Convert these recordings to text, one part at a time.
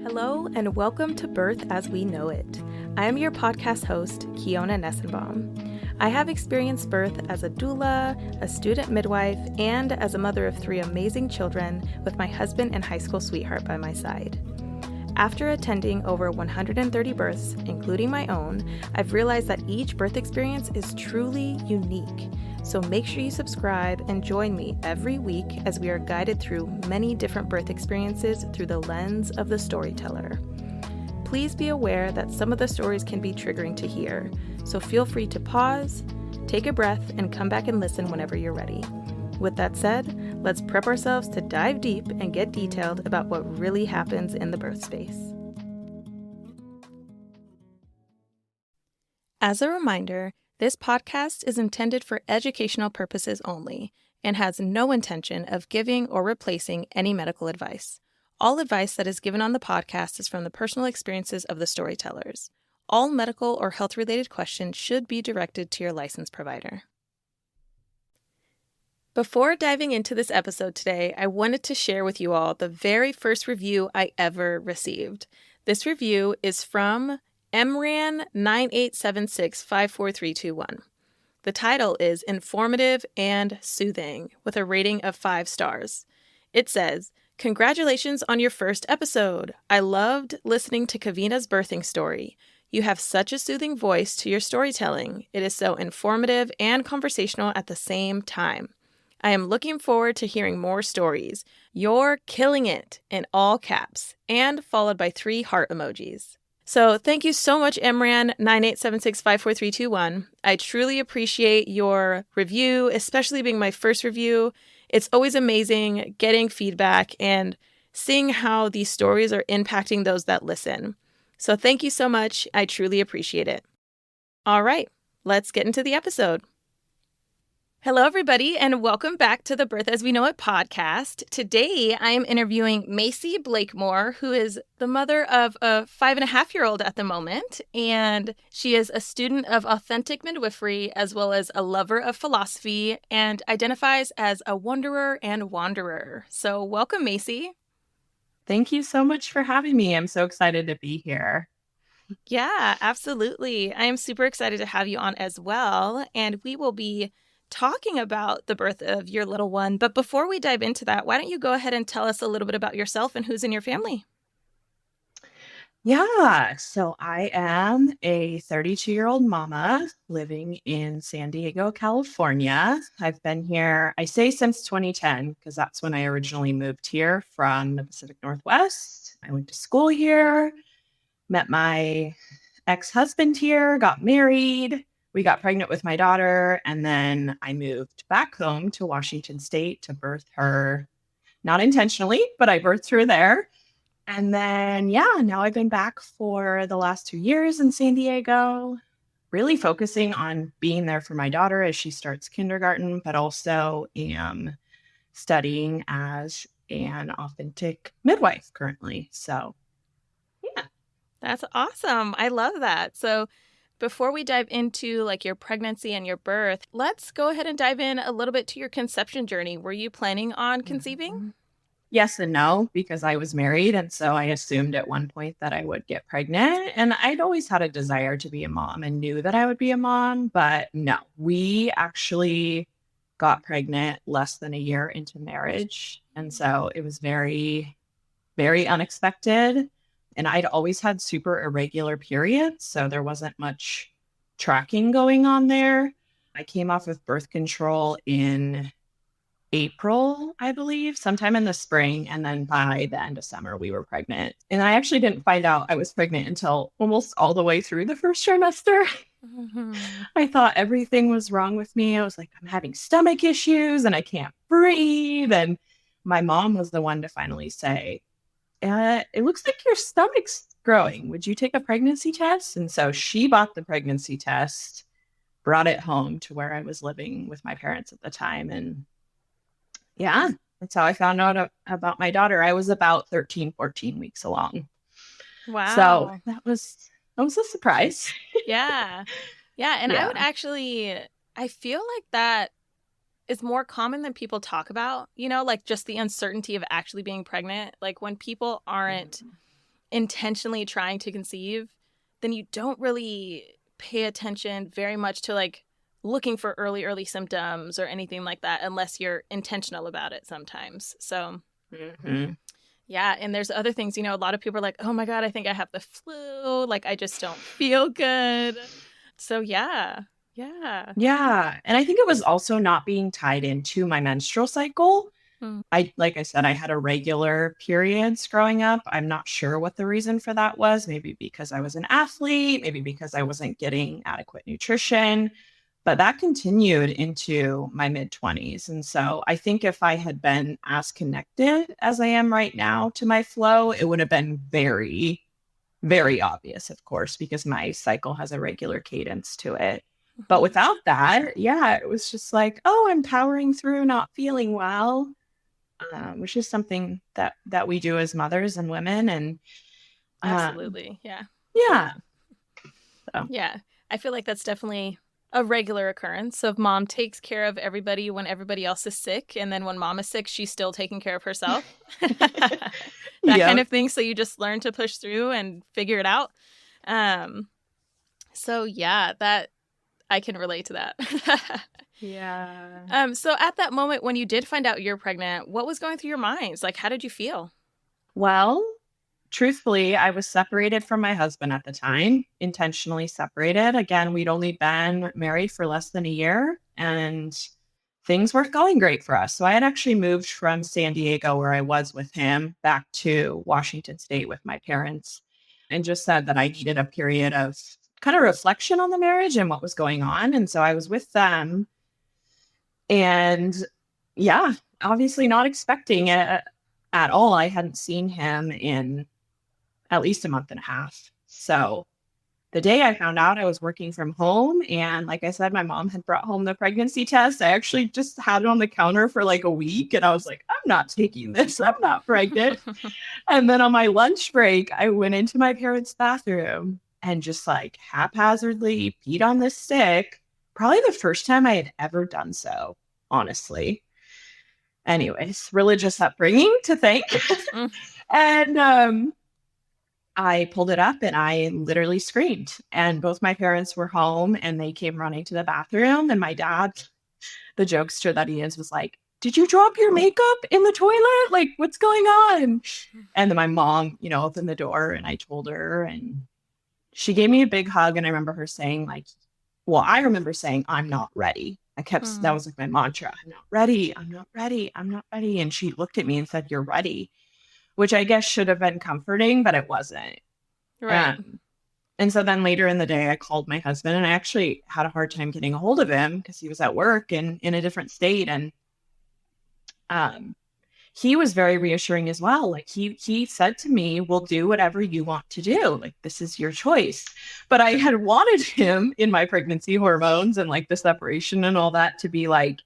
Hello and welcome to Birth as We Know It. I am your podcast host, Kiona Nessenbaum. I have experienced birth as a doula, a student midwife, and as a mother of 3 amazing children with my husband and high school sweetheart by my side. After attending over 130 births, including my own, I've realized that each birth experience is truly unique. So make sure you subscribe and join me every week as we are guided through many different birth experiences through the lens of the storyteller. Please be aware that some of the stories can be triggering to hear, so feel free to pause, take a breath, and come back and listen whenever you're ready. With that said, let's prep ourselves to dive deep and get detailed about what really happens in the birth space. As a reminder, this podcast is intended for educational purposes only and has no intention of giving or replacing any medical advice. All advice that is given on the podcast is from the personal experiences of the storytellers. All medical or health-related questions should be directed to your licensed provider. Before diving into this episode today, I wanted to share with you all the very first review I ever received. This review is from MRAN9876543321. The title is Informative and Soothing, with a rating of 5 stars. It says, "Congratulations on your first episode. I loved listening to Kavina's birthing story. You have such a soothing voice to your storytelling. It is so informative and conversational at the same time. I am looking forward to hearing more stories. You're killing it," in all caps, and followed by 3 heart emojis. So thank you so much, MRAN9876543321. I truly appreciate your review, especially being my first review. It's always amazing getting feedback and seeing how these stories are impacting those that listen. So thank you so much. I truly appreciate it. All right, let's get into the episode. Hello, everybody, and welcome back to the Birth as We Know It podcast. Today, I am interviewing Masey Blakemore, who is the mother of a 5.5-year-old at the moment, and she is a student of authentic midwifery as well as a lover of philosophy and identifies as a wanderer and wanderer. So welcome, Masey. Thank you so much for having me. I'm so excited to be here. Yeah, absolutely. I am super excited to have you on as well, and we will be talking about the birth of your little one. But before we dive into that, why don't you go ahead and tell us a little bit about yourself and who's in your family? Yeah, so I am a 32-year-old mama living in San Diego, California. I've been here, I say since 2010, because that's when I originally moved here from the Pacific Northwest. I went to school here, met my ex-husband here, got married. We got pregnant with my daughter, and then I moved back home to Washington State to birth her, not intentionally, but I birthed her there. And then, now I've been back for the last 2 years in San Diego, really focusing on being there for my daughter as she starts kindergarten, but also am studying as an authentic midwife currently. So, yeah. That's awesome. I love that. So before we dive into your pregnancy and your birth, let's go ahead and dive in a little bit to your conception journey. Were you planning on conceiving? Yes and no, because I was married. And so I assumed at one point that I would get pregnant. And I'd always had a desire to be a mom and knew that I would be a mom. But no, we actually got pregnant less than a year into marriage. And so it was very, very unexpected. And I'd always had super irregular periods, so there wasn't much tracking going on there. I came off of birth control in April, I believe, sometime in the spring. And then by the end of summer, we were pregnant. And I actually didn't find out I was pregnant until almost all the way through the first trimester. Mm-hmm. I thought everything was wrong with me. I was like, I'm having stomach issues and I can't breathe. And my mom was the one to finally say, it looks like your stomach's growing. Would you take a pregnancy test? And so she bought the pregnancy test, brought it home to where I was living with my parents at the time. And that's how I found out about my daughter. I was about 13, 14 weeks along. Wow. So that was a surprise. Yeah. And I would actually, I feel like that is more common than people talk about, just the uncertainty of actually being pregnant. Like when people aren't intentionally trying to conceive, then you don't really pay attention very much to like looking for early symptoms or anything like that unless you're intentional about it sometimes. So yeah, and there's other things, a lot of people are like, oh my God, I think I have the flu. Like, I just don't feel good. So yeah. Yeah. And I think it was also not being tied into my menstrual cycle. Like I said, I had irregular periods growing up. I'm not sure what the reason for that was. Maybe because I was an athlete, maybe because I wasn't getting adequate nutrition, but that continued into my mid-20s. And so I think if I had been as connected as I am right now to my flow, it would have been very, very obvious, of course, because my cycle has a regular cadence to it. But without that, yeah, it was just like, oh, I'm powering through not feeling well. Which is something that we do as mothers and women. And absolutely. Yeah. So. Yeah. I feel like that's definitely a regular occurrence. So if mom takes care of everybody when everybody else is sick, and then when mom is sick, she's still taking care of herself. That kind of thing. So you just learn to push through and figure it out. So yeah, that I can relate to that. Yeah. So at that moment when you did find out you're pregnant, what was going through your minds? Like, how did you feel? Well, truthfully, I was separated from my husband at the time, intentionally separated. Again, we'd only been married for less than a year, and things weren't going great for us. So I had actually moved from San Diego, where I was with him, back to Washington State with my parents, and just said that I needed a period of kind of reflection on the marriage and what was going on. And so I was with them. And yeah, obviously not expecting it at all. I hadn't seen him in at least a month and a half. So the day I found out, I was working from home. And like I said, my mom had brought home the pregnancy test. I actually just had it on the counter for like a week. And I was like, I'm not taking this. I'm not pregnant. And then on my lunch break, I went into my parents' bathroom and just like haphazardly peed on this stick. Probably the first time I had ever done so, honestly. Anyways, religious upbringing to thank. And I pulled it up and I literally screamed. And both my parents were home and they came running to the bathroom. And my dad, the jokester that he is, was like, did you drop your makeup in the toilet? Like, what's going on? And then my mom, opened the door and I told her, and she gave me a big hug. And I remember her saying I remember saying, I'm not ready. That was like my mantra. I'm not ready. I'm not ready. I'm not ready. And she looked at me and said, you're ready, which I guess should have been comforting, but it wasn't. Right. And so then later in the day, I called my husband, and I actually had a hard time getting a hold of him because he was at work and in a different state. And he was very reassuring as well. Like he said to me, we'll do whatever you want to do. Like, this is your choice. But I had wanted him in my pregnancy hormones and like the separation and all that to be like,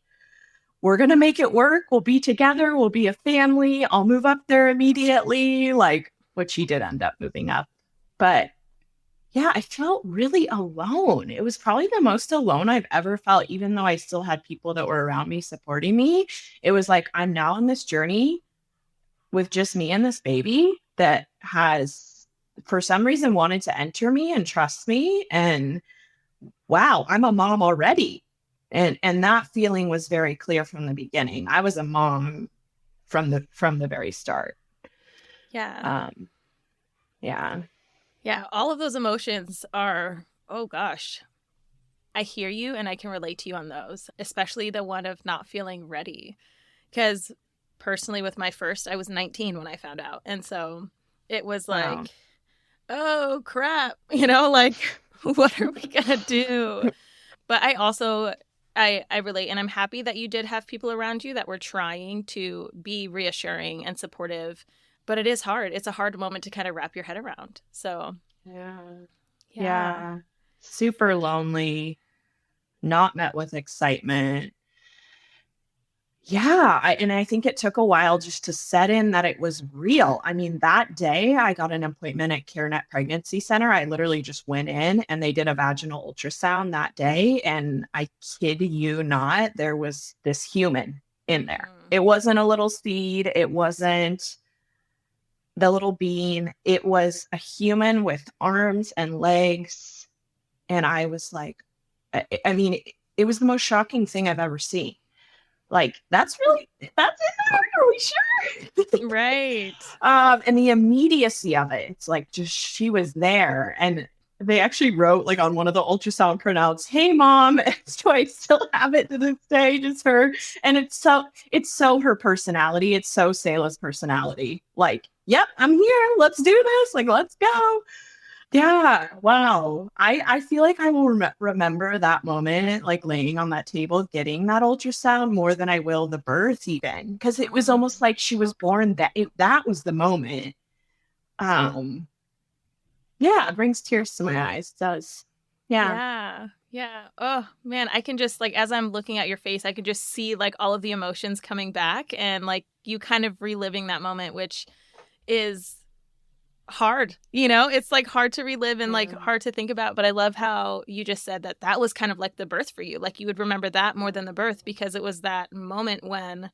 we're going to make it work. We'll be together. We'll be a family. I'll move up there immediately. Like, which he did end up moving up. But yeah, I felt really alone. It was probably the most alone I've ever felt, even though I still had people that were around me supporting me. It was like, I'm now on this journey with just me and this baby that has, for some reason, wanted to enter me and trust me. And wow, I'm a mom already. And that feeling was very clear from the beginning. I was a mom from the very start. Yeah. Yeah. Yeah, all of those emotions are, oh gosh, I hear you and I can relate to you on those, especially the one of not feeling ready. Because personally with my first, I was 19 when I found out. And so it was like, wow. Oh crap, like, what are we going to do? But I also, I relate, and I'm happy that you did have people around you that were trying to be reassuring and supportive. But it is hard. It's a hard moment to kind of wrap your head around. So, yeah. Super lonely, not met with excitement. Yeah. And I think it took a while just to set in that it was real. I mean, that day I got an appointment at CareNet Pregnancy Center. I literally just went in and they did a vaginal ultrasound that day. And I kid you not, there was this human in there. It wasn't a little seed. It wasn't the little being, it was a human with arms and legs. And I was like, I mean, it was the most shocking thing I've ever seen. Like, that's in there? Are we sure? Right. And the immediacy of it, it's like just she was there. And they actually wrote like on one of the ultrasound printouts, "Hey mom," do I still have it to this day? Just her. And it's so her personality. It's so Selah's personality. Like, yep, I'm here. Let's do this. Like, let's go. Yeah. Wow. I feel like I will remember that moment, like laying on that table, getting that ultrasound more than I will the birth even, because it was almost like she was born that was the moment. Yeah, it brings tears to my eyes. It does. Yeah. Yeah. Yeah. Oh, man. I can just, like, as I'm looking at your face, I can just see, like, all of the emotions coming back and, like, you kind of reliving that moment, which is hard. You know, it's, like, hard to relive and, like, hard to think about. But I love how you just said that was kind of like the birth for you. Like, you would remember that more than the birth because it was that moment when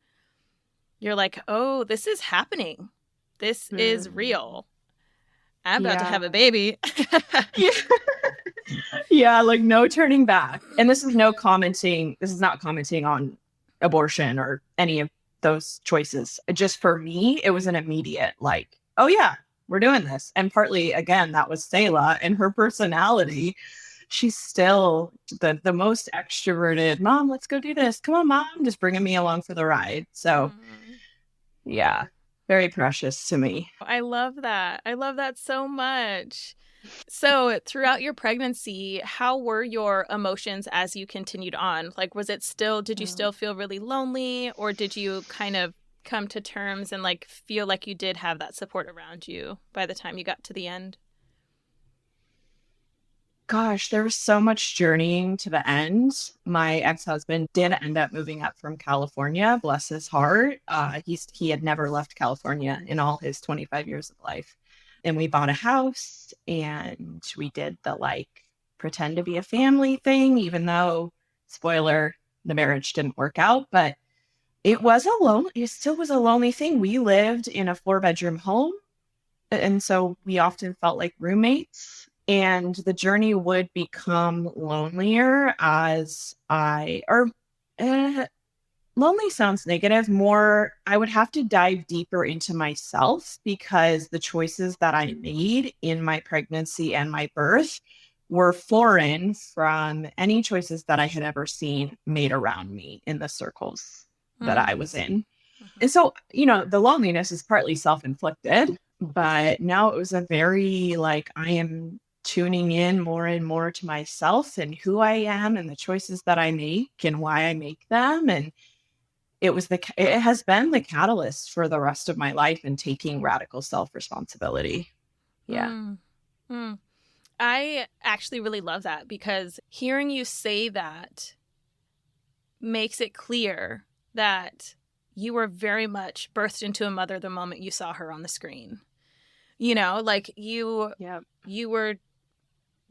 you're like, oh, this is happening. This is real. I'm about to have a baby. Yeah. Yeah, like no turning back. And this is not commenting on abortion or any of those choices. Just for me, it was an immediate like, oh yeah, we're doing this. And partly, again, that was Selah and her personality. She's still the most extroverted, "Mom, let's go do this. Come on, Mom," just bringing me along for the ride. So yeah, very precious to me. I love that. I love that so much. So throughout your pregnancy, how were your emotions as you continued on? Like, did you still feel really lonely, or did you kind of come to terms and like feel like you did have that support around you by the time you got to the end? Gosh, there was so much journeying to the end. My ex-husband did end up moving up from California, bless his heart. He had never left California in all his 25 years of life. And we bought a house and we did the like pretend to be a family thing, even though, spoiler, the marriage didn't work out. But it still was a lonely thing. We lived in a 4-bedroom home. And so we often felt like roommates. And the journey would become lonelier lonely sounds negative. More, I would have to dive deeper into myself because the choices that I made in my pregnancy and my birth were foreign from any choices that I had ever seen made around me in the circles that I was in. And so, the loneliness is partly self-inflicted, but now it was a very like, I am tuning in more and more to myself and who I am and the choices that I make and why I make them. And it has been the catalyst for the rest of my life in taking radical self-responsibility. Yeah. I actually really love that because hearing you say that makes it clear that you were very much birthed into a mother the moment you saw her on the screen. Like you were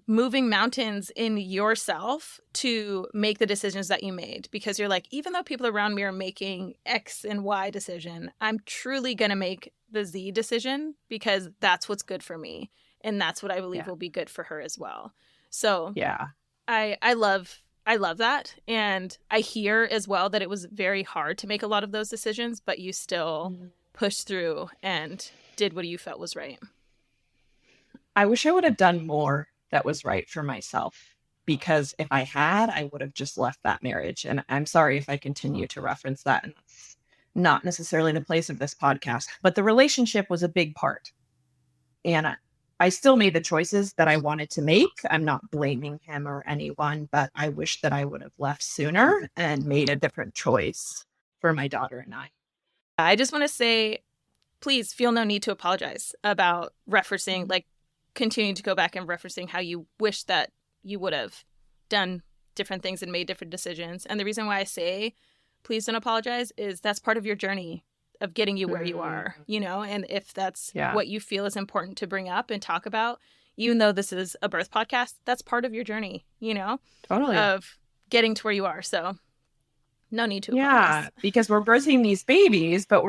moving mountains in yourself to make the decisions that you made because you're like, even though people around me are making X and Y decision, I'm truly going to make the Z decision because that's what's good for me. And that's what I believe will be good for her as well. So yeah, I love that. And I hear as well that it was very hard to make a lot of those decisions, but you still pushed through and did what you felt was right. I wish I would have done more that was right for myself, because if I had, I would have just left that marriage. And I'm sorry if I continue to reference that. And it's not necessarily the place of this podcast, but the relationship was a big part. And I still made the choices that I wanted to make. I'm not blaming him or anyone, but I wish that I would have left sooner and made a different choice for my daughter and I. I just want to say, please feel no need to apologize about referencing, like, continuing to go back and referencing how you wish that you would have done different things and made different decisions. And the reason why I say please don't apologize is that's part of your journey of getting you where you are, and if that's what you feel is important to bring up and talk about, even though this is a birth podcast, that's part of your journey, totally, of getting to where you are. So no need to apologize. Yeah, because we're birthing these babies, but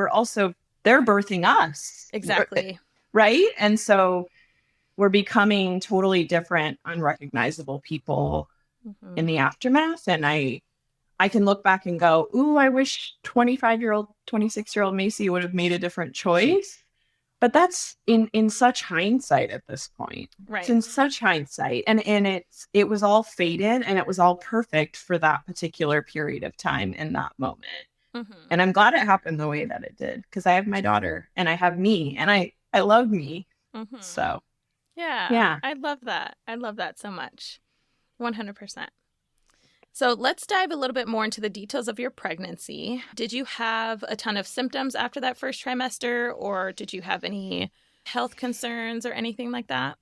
they're birthing us. Exactly. right? And so we're becoming totally different, unrecognizable people in the aftermath. And I can look back and go, ooh, I wish 25-year-old, 26-year-old Masey would have made a different choice. But that's in such hindsight at this point. Right. It's in such hindsight. And it was all fated and it was all perfect for that particular period of time in that moment. Mm-hmm. And I'm glad it happened the way that it did, because I have my daughter and I have me and I love me. Mm-hmm. So yeah. I love that. I love that so much. 100%. So let's dive a little bit more into the details of your pregnancy. Did you have a ton of symptoms after that first trimester, or did you have any health concerns or anything like that?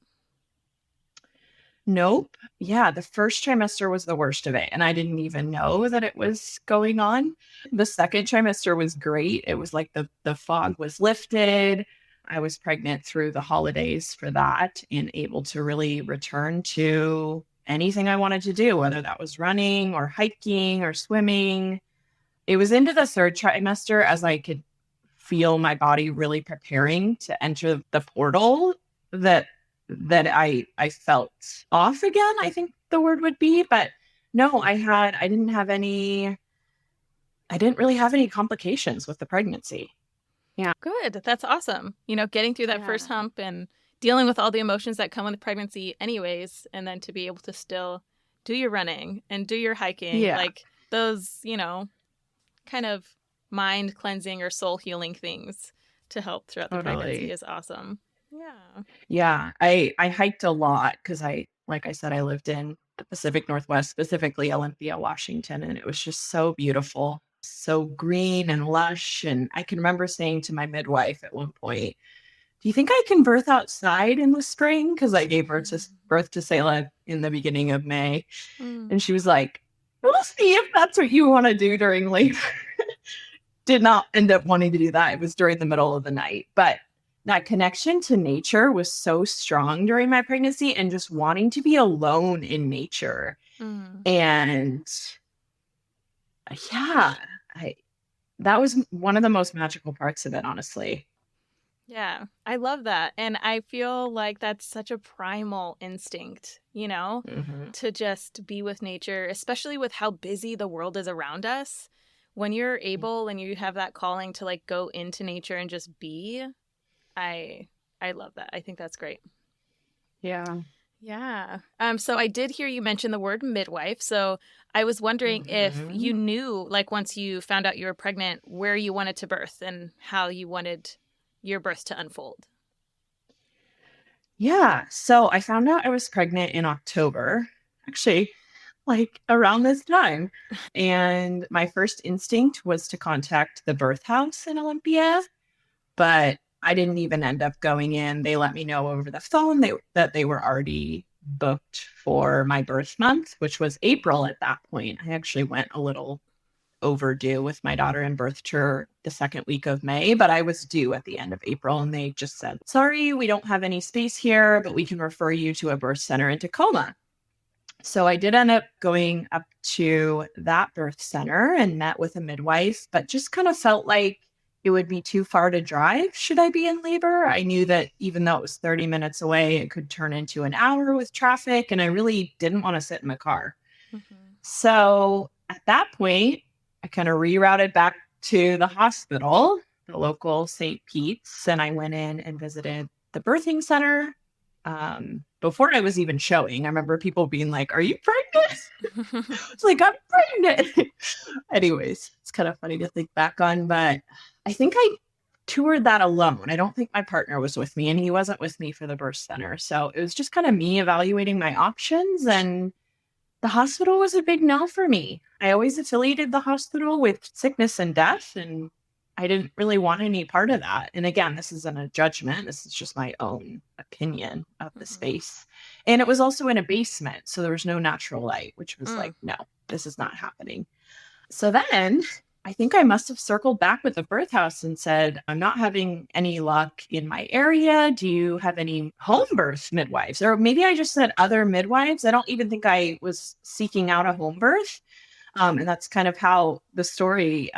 Nope. Yeah, the first trimester was the worst of it. And I didn't even know that it was going on. The second trimester was great. It was like the fog was lifted. I was pregnant through the holidays for that and able to really return to anything I wanted to do, whether that was running or hiking or swimming. It was into the third trimester as I could feel my body really preparing to enter the portal that I felt off again, I think the word would be. But no, I didn't really have any complications with the pregnancy. Yeah. Good. That's awesome. Getting through that first hump and dealing with all the emotions that come with pregnancy anyways, and then to be able to still do your running and do your hiking, like those, kind of mind cleansing or soul healing things to help throughout the pregnancy is awesome. Yeah. Yeah. I hiked a lot because like I said, I lived in the Pacific Northwest, specifically Olympia, Washington, and it was just so beautiful, so green and lush. And I can remember saying to my midwife at one point, do you think I can birth outside in the spring? Because I gave birth to Selah in the beginning of May. And she was like, we'll see if that's what you want to do during labor. Did not end up wanting to do that. It was during the middle of the night. But that connection to nature was so strong during my pregnancy and just wanting to be alone in nature. And that was one of the most magical parts of it, honestly. Yeah, I love that. And I feel like that's such a primal instinct, to just be with nature, especially with how busy the world is around us. When you're able and you have that calling to like go into nature and just be, I love that. I think that's great. Yeah. Yeah. So I did hear you mention the word midwife. So I was wondering if you knew, like once you found out you were pregnant, where you wanted to birth and how you wanted your birth to unfold. Yeah. So I found out I was pregnant in October, actually, like around this time. And my first instinct was to contact the birth house in Olympia, but I didn't even end up going in. They let me know over the phone that they were already booked for my birth month, which was April at that point. I actually went a little overdue with my daughter and birthed her the second week of May, but I was due at the end of April and they just said, sorry, we don't have any space here, but we can refer you to a birth center in Tacoma. So I did end up going up to that birth center and met with a midwife, but just kind of felt like it would be too far to drive should I be in labor. I knew that even though it was 30 minutes away, it could turn into an hour with traffic, and I really didn't want to sit in my car. So at that point, I kind of rerouted back to the hospital, the local St. Pete's, and I went in and visited the birthing center. Before I was even showing, I remember people being like, are you pregnant? It's like, I'm pregnant. Anyways, it's kind of funny to think back on, but I think I toured that alone. I don't think my partner was with me, and he wasn't with me for the birth center. So it was just kind of me evaluating my options, and the hospital was a big no for me. I always affiliated the hospital with sickness and death, and I didn't really want any part of that. And again, this isn't a judgment. This is just my own opinion of the space. And it was also in a basement, so there was no natural light, which was like, no, this is not happening. So then I think I must have circled back with the birth house and said, I'm not having any luck in my area. Do you have any home birth midwives? Or maybe I just said other midwives. I don't even think I was seeking out a home birth. And that's kind of how the story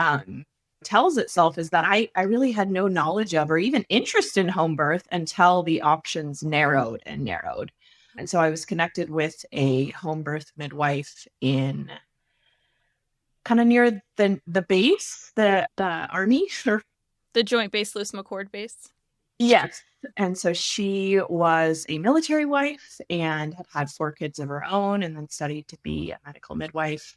tells itself is that I really had no knowledge of or even interest in home birth until the options narrowed and narrowed. And so I was connected with a home birth midwife in kind of near the base, the army. Or The Joint Base Loose McCord base. yes. And so she was a military wife and had 4 kids of her own, and then studied to be a medical midwife.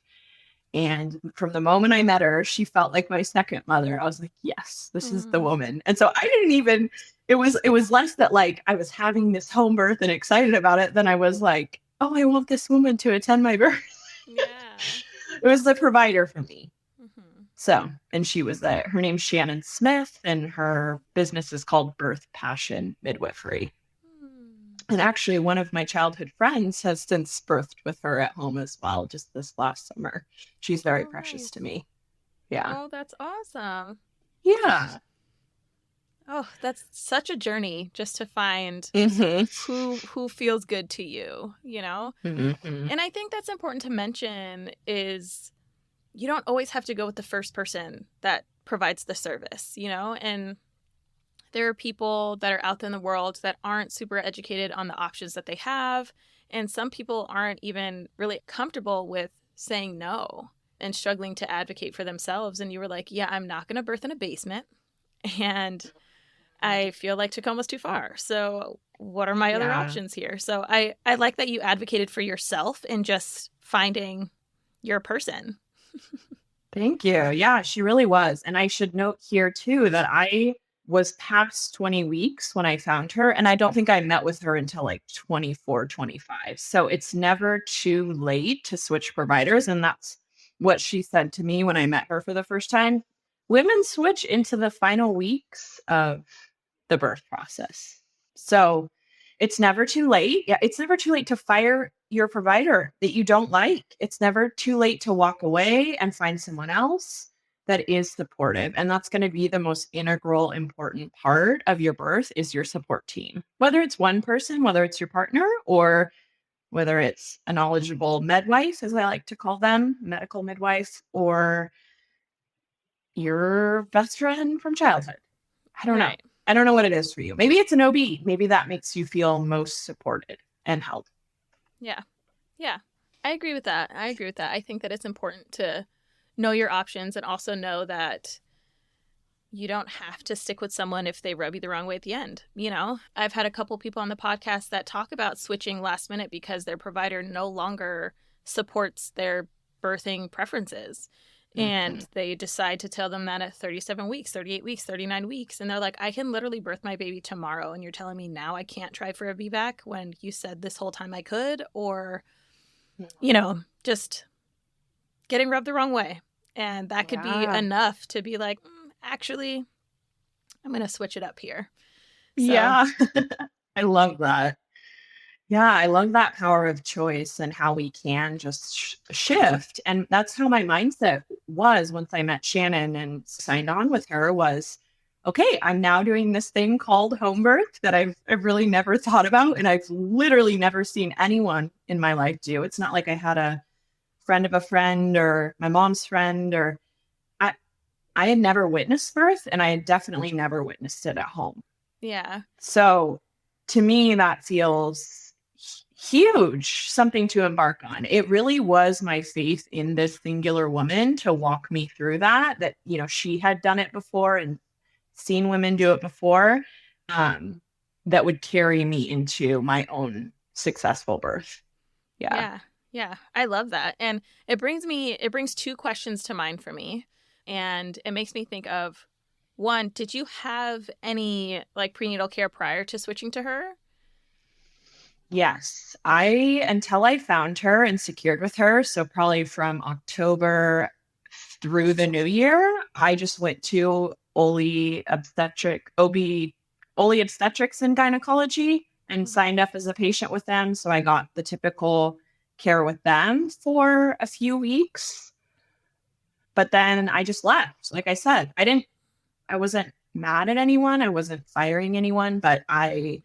And from the moment I met her, she felt like my second mother. I was like, yes, this is the woman. And so I didn't even, it was less that like I was having this home birth and excited about it than I was like, oh, I want this woman to attend my birth. Yeah. It was the provider for me. So, and she was there. Her name's Shannon Smith, and her business is called Birth Passion Midwifery. And actually, one of my childhood friends has since birthed with her at home as well, just this last summer. She's very precious to me. Yeah. Oh, that's awesome. Yeah. Oh, that's such a journey just to find who feels good to you, you know? And I think that's important to mention is you don't always have to go with the first person that provides the service, you know? And there are people that are out there in the world that aren't super educated on the options that they have. And some people aren't even really comfortable with saying no and struggling to advocate for themselves. And you were like, yeah, I'm not going to birth in a basement. And I feel like Tacoma's too far. So what are my other options here? So I like that you advocated for yourself and just finding your person. Thank you. Yeah, she really was. And I should note here too that I was past 20 weeks when I found her. And I don't think I met with her until like 24, 25. So it's never too late to switch providers. And that's what she said to me when I met her for the first time. Women switch into the final weeks of the birth process. So it's never too late. Yeah, it's never too late to fire your provider that you don't like. It's never too late to walk away and find someone else that is supportive. And that's going to be the most integral, important part of your birth is your support team. Whether it's one person, whether it's your partner, or whether it's a knowledgeable midwife, as I like to call them, medical midwife, or your best friend from childhood. I don't know. I don't know what it is for you. Maybe it's an OB. Maybe that makes you feel most supported and held. Yeah. Yeah. I agree with that. I think that it's important to know your options and also know that you don't have to stick with someone if they rub you the wrong way at the end. You know, I've had a couple people on the podcast that talk about switching last minute because their provider no longer supports their birthing preferences. And they decide to tell them that at 37 weeks, 38 weeks, 39 weeks. And they're like, I can literally birth my baby tomorrow. And you're telling me now I can't try for a VBAC when you said this whole time I could? Or, you know, just getting rubbed the wrong way. And that could be enough to be like, actually, I'm going to switch it up here. So. Yeah. I love that. Yeah, I love that power of choice and how we can just shift. And that's how my mindset was once I met Shannon and signed on with her was, okay, I'm now doing this thing called home birth that I've really never thought about. And I've literally never seen anyone in my life do. It's not like I had a friend of a friend or my mom's friend, or I had never witnessed birth, and I had definitely never witnessed it at home. Yeah. So to me, that feels huge, something to embark on. It really was my faith in this singular woman to walk me through that, you know, she had done it before and seen women do it before, that would carry me into my own successful birth. Yeah. Yeah. I love that. And it brings 2 questions to mind for me. And it makes me think of, one, did you have any like prenatal care prior to switching to her? Yes, until I found her and secured with her. So probably from October through the new year, I just went to Ole Obstetrics and Gynecology and signed up as a patient with them. So I got the typical care with them for a few weeks. But then I just left. Like I said, I wasn't mad at anyone. I wasn't firing anyone, but I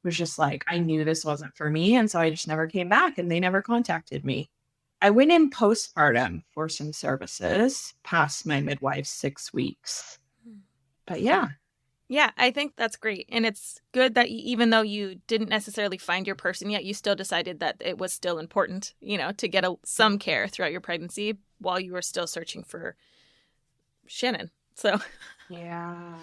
was just like, I knew this wasn't for me. And so I just never came back and they never contacted me. I went in postpartum for some services past my midwife's 6 weeks. But yeah. Yeah, I think that's great. And it's good that even though you didn't necessarily find your person yet, you still decided that it was still important, to get some care throughout your pregnancy while you were still searching for Shannon. So yeah.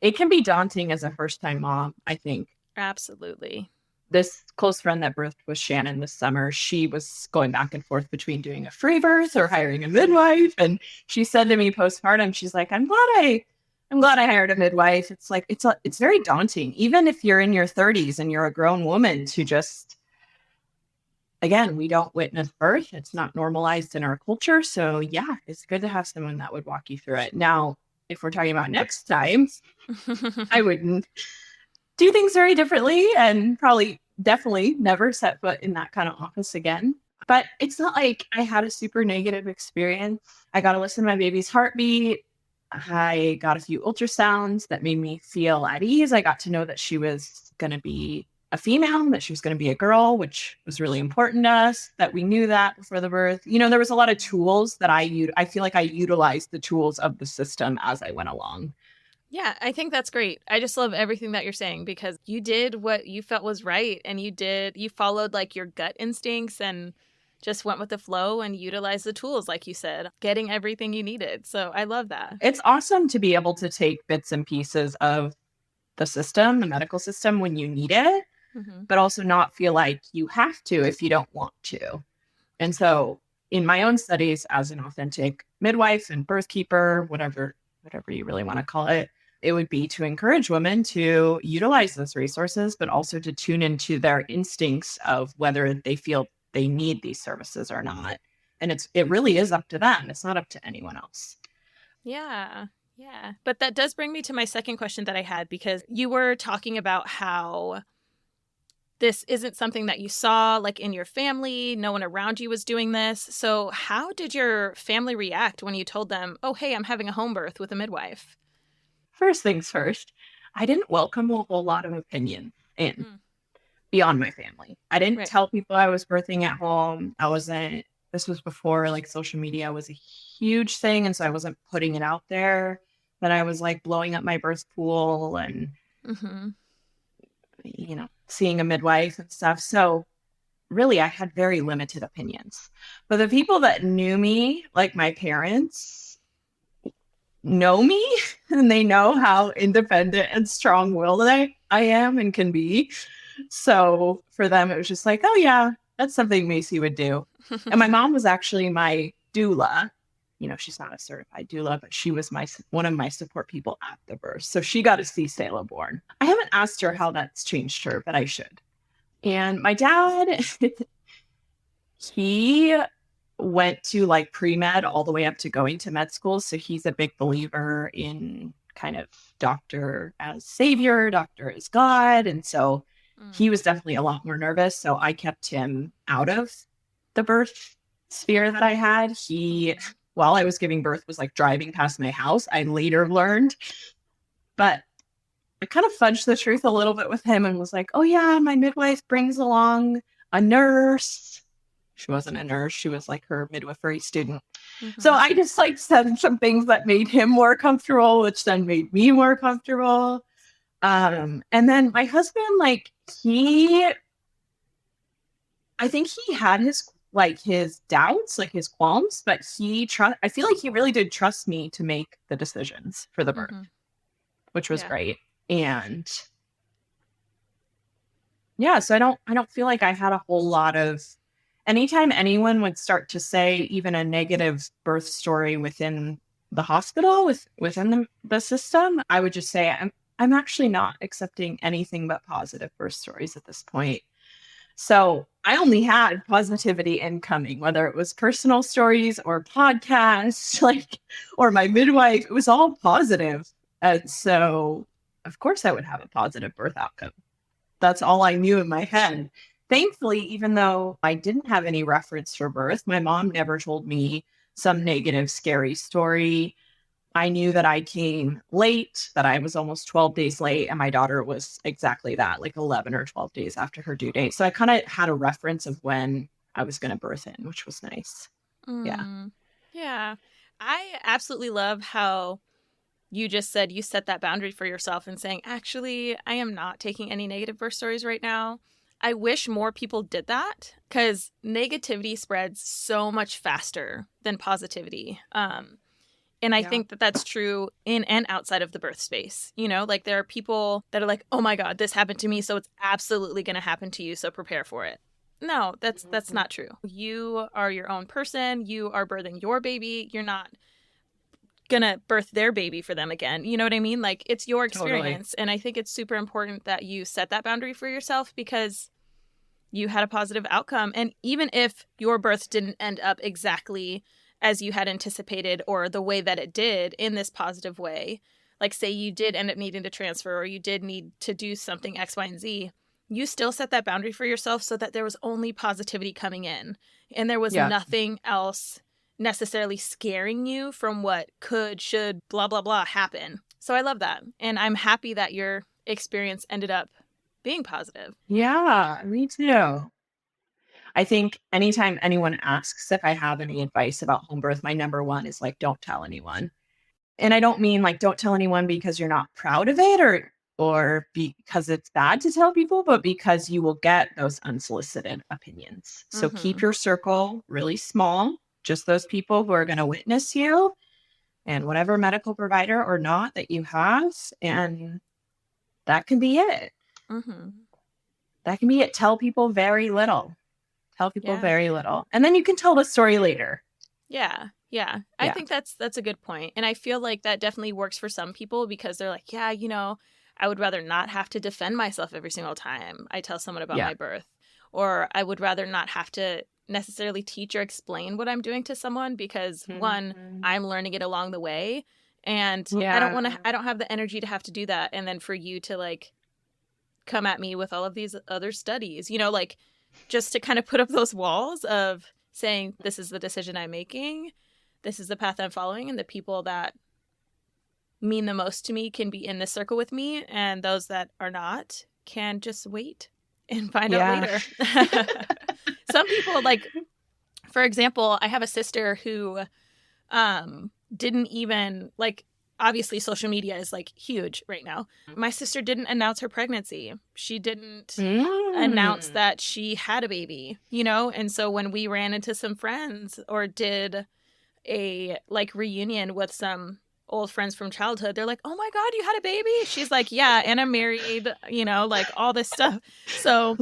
It can be daunting as a first-time mom, I think. Absolutely. This close friend that birthed with Shannon this summer, she was going back and forth between doing a free birth or hiring a midwife. And she said to me postpartum, she's like, I'm glad I hired a midwife. It's like, it's very daunting, even if you're in your 30s and you're a grown woman, to just, again, we don't witness birth. It's not normalized in our culture. So yeah, it's good to have someone that would walk you through it. Now, if we're talking about next time, I would do things very differently and definitely never set foot in that kind of office again. But it's not like I had a super negative experience. I got to listen to my baby's heartbeat. I got a few ultrasounds that made me feel at ease. I got to know that she was going to be a female, that she was going to be a girl, which was really important to us, that we knew that before the birth. There was a lot of tools that I feel like I utilized the tools of the system as I went along. Yeah, I think that's great. I just love everything that you're saying because you did what you felt was right and you followed like your gut instincts and just went with the flow and utilized the tools, like you said, getting everything you needed. So I love that. It's awesome to be able to take bits and pieces of the system, the medical system, when you need it, but also not feel like you have to if you don't want to. And so in my own studies as an authentic midwife and birth keeper, whatever you really want to call it, it would be to encourage women to utilize those resources, but also to tune into their instincts of whether they feel they need these services or not. And it really is up to them. It's not up to anyone else. Yeah. But that does bring me to my second question that I had, because you were talking about how this isn't something that you saw like in your family. No one around you was doing this. So how did your family react when you told them, oh, hey, I'm having a home birth with a midwife? First things first, I didn't welcome a whole lot of opinion in beyond my family. I didn't tell people I was birthing at home. This was before like social media was a huge thing. And so I wasn't putting it out there that I was like blowing up my birth pool and, seeing a midwife and stuff. So really I had very limited opinions. But the people that knew me, like my parents, know me and they know how independent and strong-willed I am and can be. So for them, it was just like, oh yeah, that's something Masey would do. And my mom was actually my doula. She's not a certified doula, but she was one of my support people at the birth. So she got to see Selah born. I haven't asked her how that's changed her, but I should. And my dad, he went to like pre-med all the way up to going to med school. So he's a big believer in kind of doctor as savior, doctor as God. And so he was definitely a lot more nervous. So I kept him out of the birth sphere that I had. He, while I was giving birth, was like driving past my house. I later learned, but I kind of fudged the truth a little bit with him and was like, oh yeah, my midwife brings along a nurse. She wasn't a nurse. She was like her midwifery student. So I just like said some things that made him more comfortable, which then made me more comfortable. And then my husband, like I think he had his doubts, like his qualms, but I feel like he really did trust me to make the decisions for the birth, which was great. And yeah, so I don't feel like I had a whole lot of, anytime anyone would start to say even a negative birth story within the hospital, within the system, I would just say, I'm actually not accepting anything but positive birth stories at this point. So I only had positivity incoming, whether it was personal stories or podcasts, or my midwife, it was all positive. And so of course I would have a positive birth outcome. That's all I knew in my head. Thankfully, even though I didn't have any reference for birth, my mom never told me some negative, scary story. I knew that I came late, that I was almost 12 days late, and my daughter was exactly that, like 11 or 12 days after her due date. So I kind of had a reference of when I was going to birth in, which was nice. Yeah. Yeah. I absolutely love how you just said you set that boundary for yourself and saying, actually, I am not taking any negative birth stories right now. I wish more people did that because negativity spreads so much faster than positivity. And I think that that's true in and outside of the birth space. You know, like there are people that are like, oh my God, this happened to me, so it's absolutely going to happen to you, so prepare for it. No, that's not true. You are your own person. You are birthing your baby. You're not gonna birth their baby for them again. You know what I mean? Like it's your experience. Totally. And I think it's super important that you set that boundary for yourself because you had a positive outcome. And even if your birth didn't end up exactly as you had anticipated or the way that it did in this positive way, like say you did end up needing to transfer or you did need to do something X, Y, and Z, you still set that boundary for yourself so that there was only positivity coming in and there was nothing else necessarily scaring you from what could, should, blah, blah, blah happen. So I love that. And I'm happy that your experience ended up being positive. Yeah, me too. I think anytime anyone asks if I have any advice about home birth, my number one is like, don't tell anyone. And I don't mean like, don't tell anyone because you're not proud of it or because it's bad to tell people, but because you will get those unsolicited opinions. So keep your circle really small. Just those people who are going to witness you and whatever medical provider or not that you have. And that can be it. That can be it. Tell people very little. Tell people very little. And then you can tell the story later. Yeah. I think that's a good point. And I feel like that definitely works for some people because they're like, yeah, you know, I would rather not have to defend myself every single time I tell someone about my birth. Or I would rather not have to necessarily teach or explain what I'm doing to someone because one, I'm learning it along the way and I don't have the energy to have to do that. And then for you to like come at me with all of these other studies, you know, like just to kind of put up those walls of saying, this is the decision I'm making. This is the path I'm following. And the people that mean the most to me can be in this circle with me. And those that are not can just wait and find out later. Some people, like, for example, I have a sister who didn't even, like, obviously social media is, like, huge right now. My sister didn't announce her pregnancy. She didn't announce that she had a baby, you know? And so when we ran into some friends or did a, like, reunion with some old friends from childhood, they're like, oh my God, you had a baby? She's like, yeah, and I'm married, you know, like all this stuff. So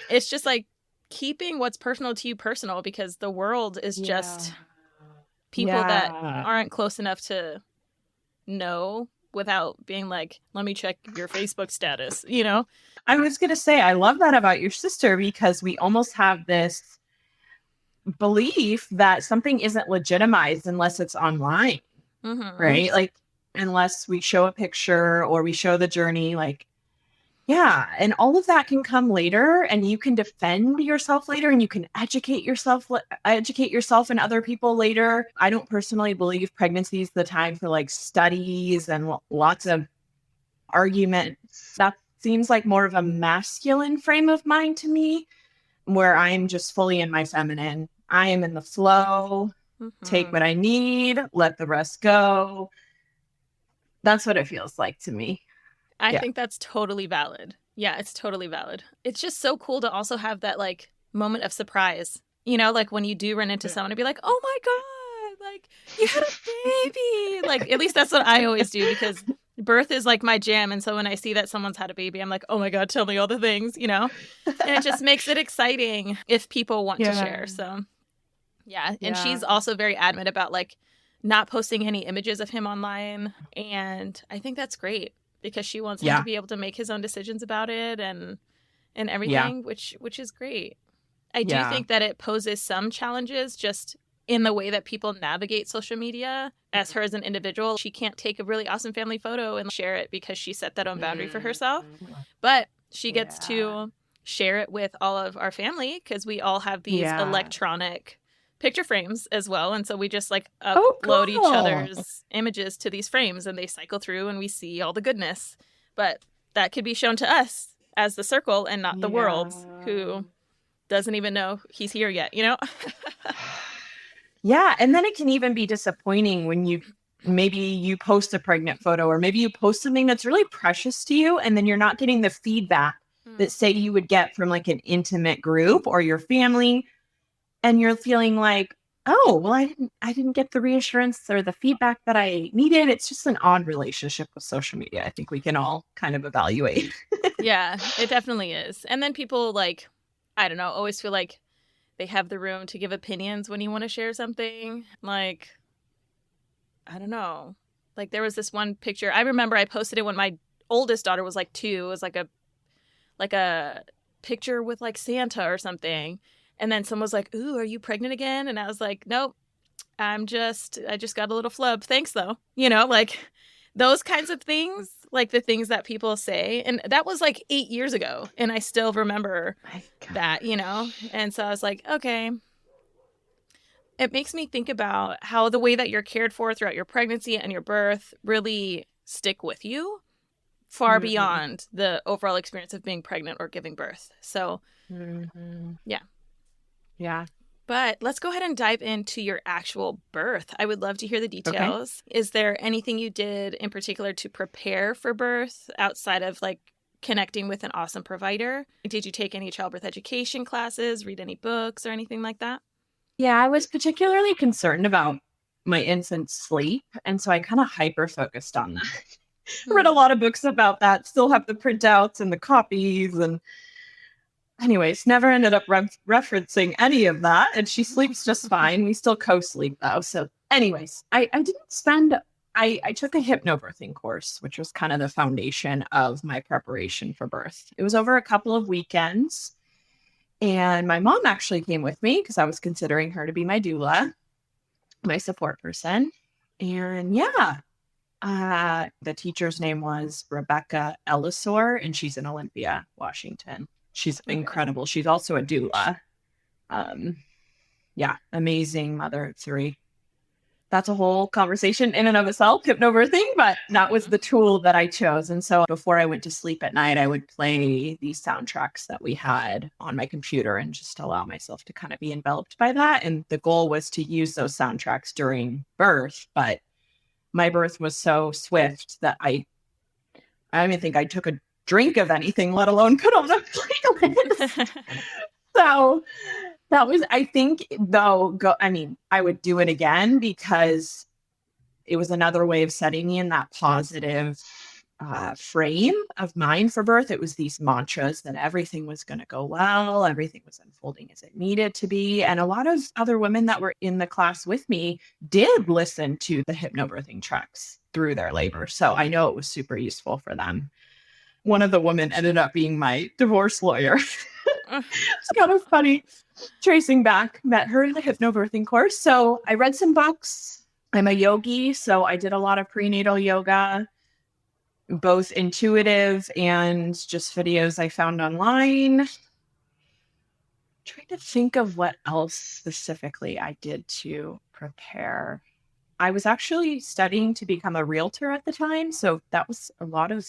it's just like keeping what's personal to you personal because the world is just people that aren't close enough to know without being like, let me check your Facebook status, you know? I was going to say, I love that about your sister because we almost have this belief that something isn't legitimized unless it's online. Right? Like, unless we show a picture or we show the journey, like, and all of that can come later and you can defend yourself later and you can educate yourself and other people later. I don't personally believe pregnancy is the time for like studies and lots of arguments. That seems like more of a masculine frame of mind to me, where I'm just fully in my feminine. I am in the flow. Take what I need, let the rest go. That's what it feels like to me. I think that's totally valid. Yeah, it's totally valid. It's just so cool to also have that like moment of surprise. You know, like when you do run into someone and be like, oh my God, like you had a baby. Like, at least that's what I always do because birth is like my jam. And so when I see that someone's had a baby, I'm like, oh my God, tell me all the things, you know? And it just makes it exciting if people want to share. So yeah. And she's also very adamant about like not posting any images of him online. And I think that's great because she wants him to be able to make his own decisions about it and everything, which is great. I do think that it poses some challenges just in the way that people navigate social media. As her as an individual, she can't take a really awesome family photo and share it because she set that own boundary for herself. But she gets to share it with all of our family because we all have these electronic picture frames as well. And so we just like upload each other's images to these frames and they cycle through and we see all the goodness. But that could be shown to us as the circle and not the world who doesn't even know he's here yet, you know? Yeah. And then it can even be disappointing when maybe you post a pregnant photo, or maybe you post something that's really precious to you, and then you're not getting the feedback that, say, you would get from like an intimate group or your family. And you're feeling like, oh, well, I didn't get the reassurance or the feedback that I needed. It's just an odd relationship with social media. I think we can all kind of evaluate. Yeah, it definitely is. And then people, like, I don't know, always feel like they have the room to give opinions when you want to share something. Like, I don't know. Like, there was this one picture. I remember I posted it when my oldest daughter was like 2. It was like a picture with like Santa or something. And then someone was like, "Ooh, are you pregnant again?" And I was like, "Nope, I just got a little flub. Thanks though." You know, like those kinds of things, like the things that people say. And that was like 8 years ago. And I still remember that, you know? And so I was like, okay. It makes me think about how the way that you're cared for throughout your pregnancy and your birth really stick with you far beyond the overall experience of being pregnant or giving birth. So, yeah. Yeah. But let's go ahead and dive into your actual birth. I would love to hear the details. Okay. Is there anything you did in particular to prepare for birth outside of like connecting with an awesome provider? Did you take any childbirth education classes, read any books or anything like that? Yeah, I was particularly concerned about my infant's sleep. And so I kind of hyper-focused on that. Read a lot of books about that, still have the printouts and the copies, and anyways, never ended up referencing any of that. And she sleeps just fine. We still co-sleep though. So anyways, I took a hypnobirthing course, which was kind of the foundation of my preparation for birth. It was over a couple of weekends. And my mom actually came with me because I was considering her to be my doula, my support person. And yeah, the teacher's name was Rebecca Ellisor, and she's in Olympia, Washington. She's incredible. She's also a doula. Yeah, amazing mother of 3. That's a whole conversation in and of itself, hypnobirthing, but that was the tool that I chose. And so before I went to sleep at night, I would play these soundtracks that we had on my computer and just allow myself to kind of be enveloped by that. And the goal was to use those soundtracks during birth, but my birth was so swift that I don't even think I took a drink of anything, let alone put on a playlist. So that was, I think, though, I would do it again because it was another way of setting me in that positive frame of mind for birth. It was these mantras that everything was going to go well, everything was unfolding as it needed to be. And a lot of other women that were in the class with me did listen to the hypnobirthing tracks through their labor. So I know it was super useful for them. One of the women ended up being my divorce lawyer. It's kind of funny. Tracing back, met her in the hypnobirthing course. So I read some books. I'm a yogi, so I did a lot of prenatal yoga, both intuitive and just videos I found online. I'm trying to think of what else specifically I did to prepare. I was actually studying to become a realtor at the time, so that was a lot of,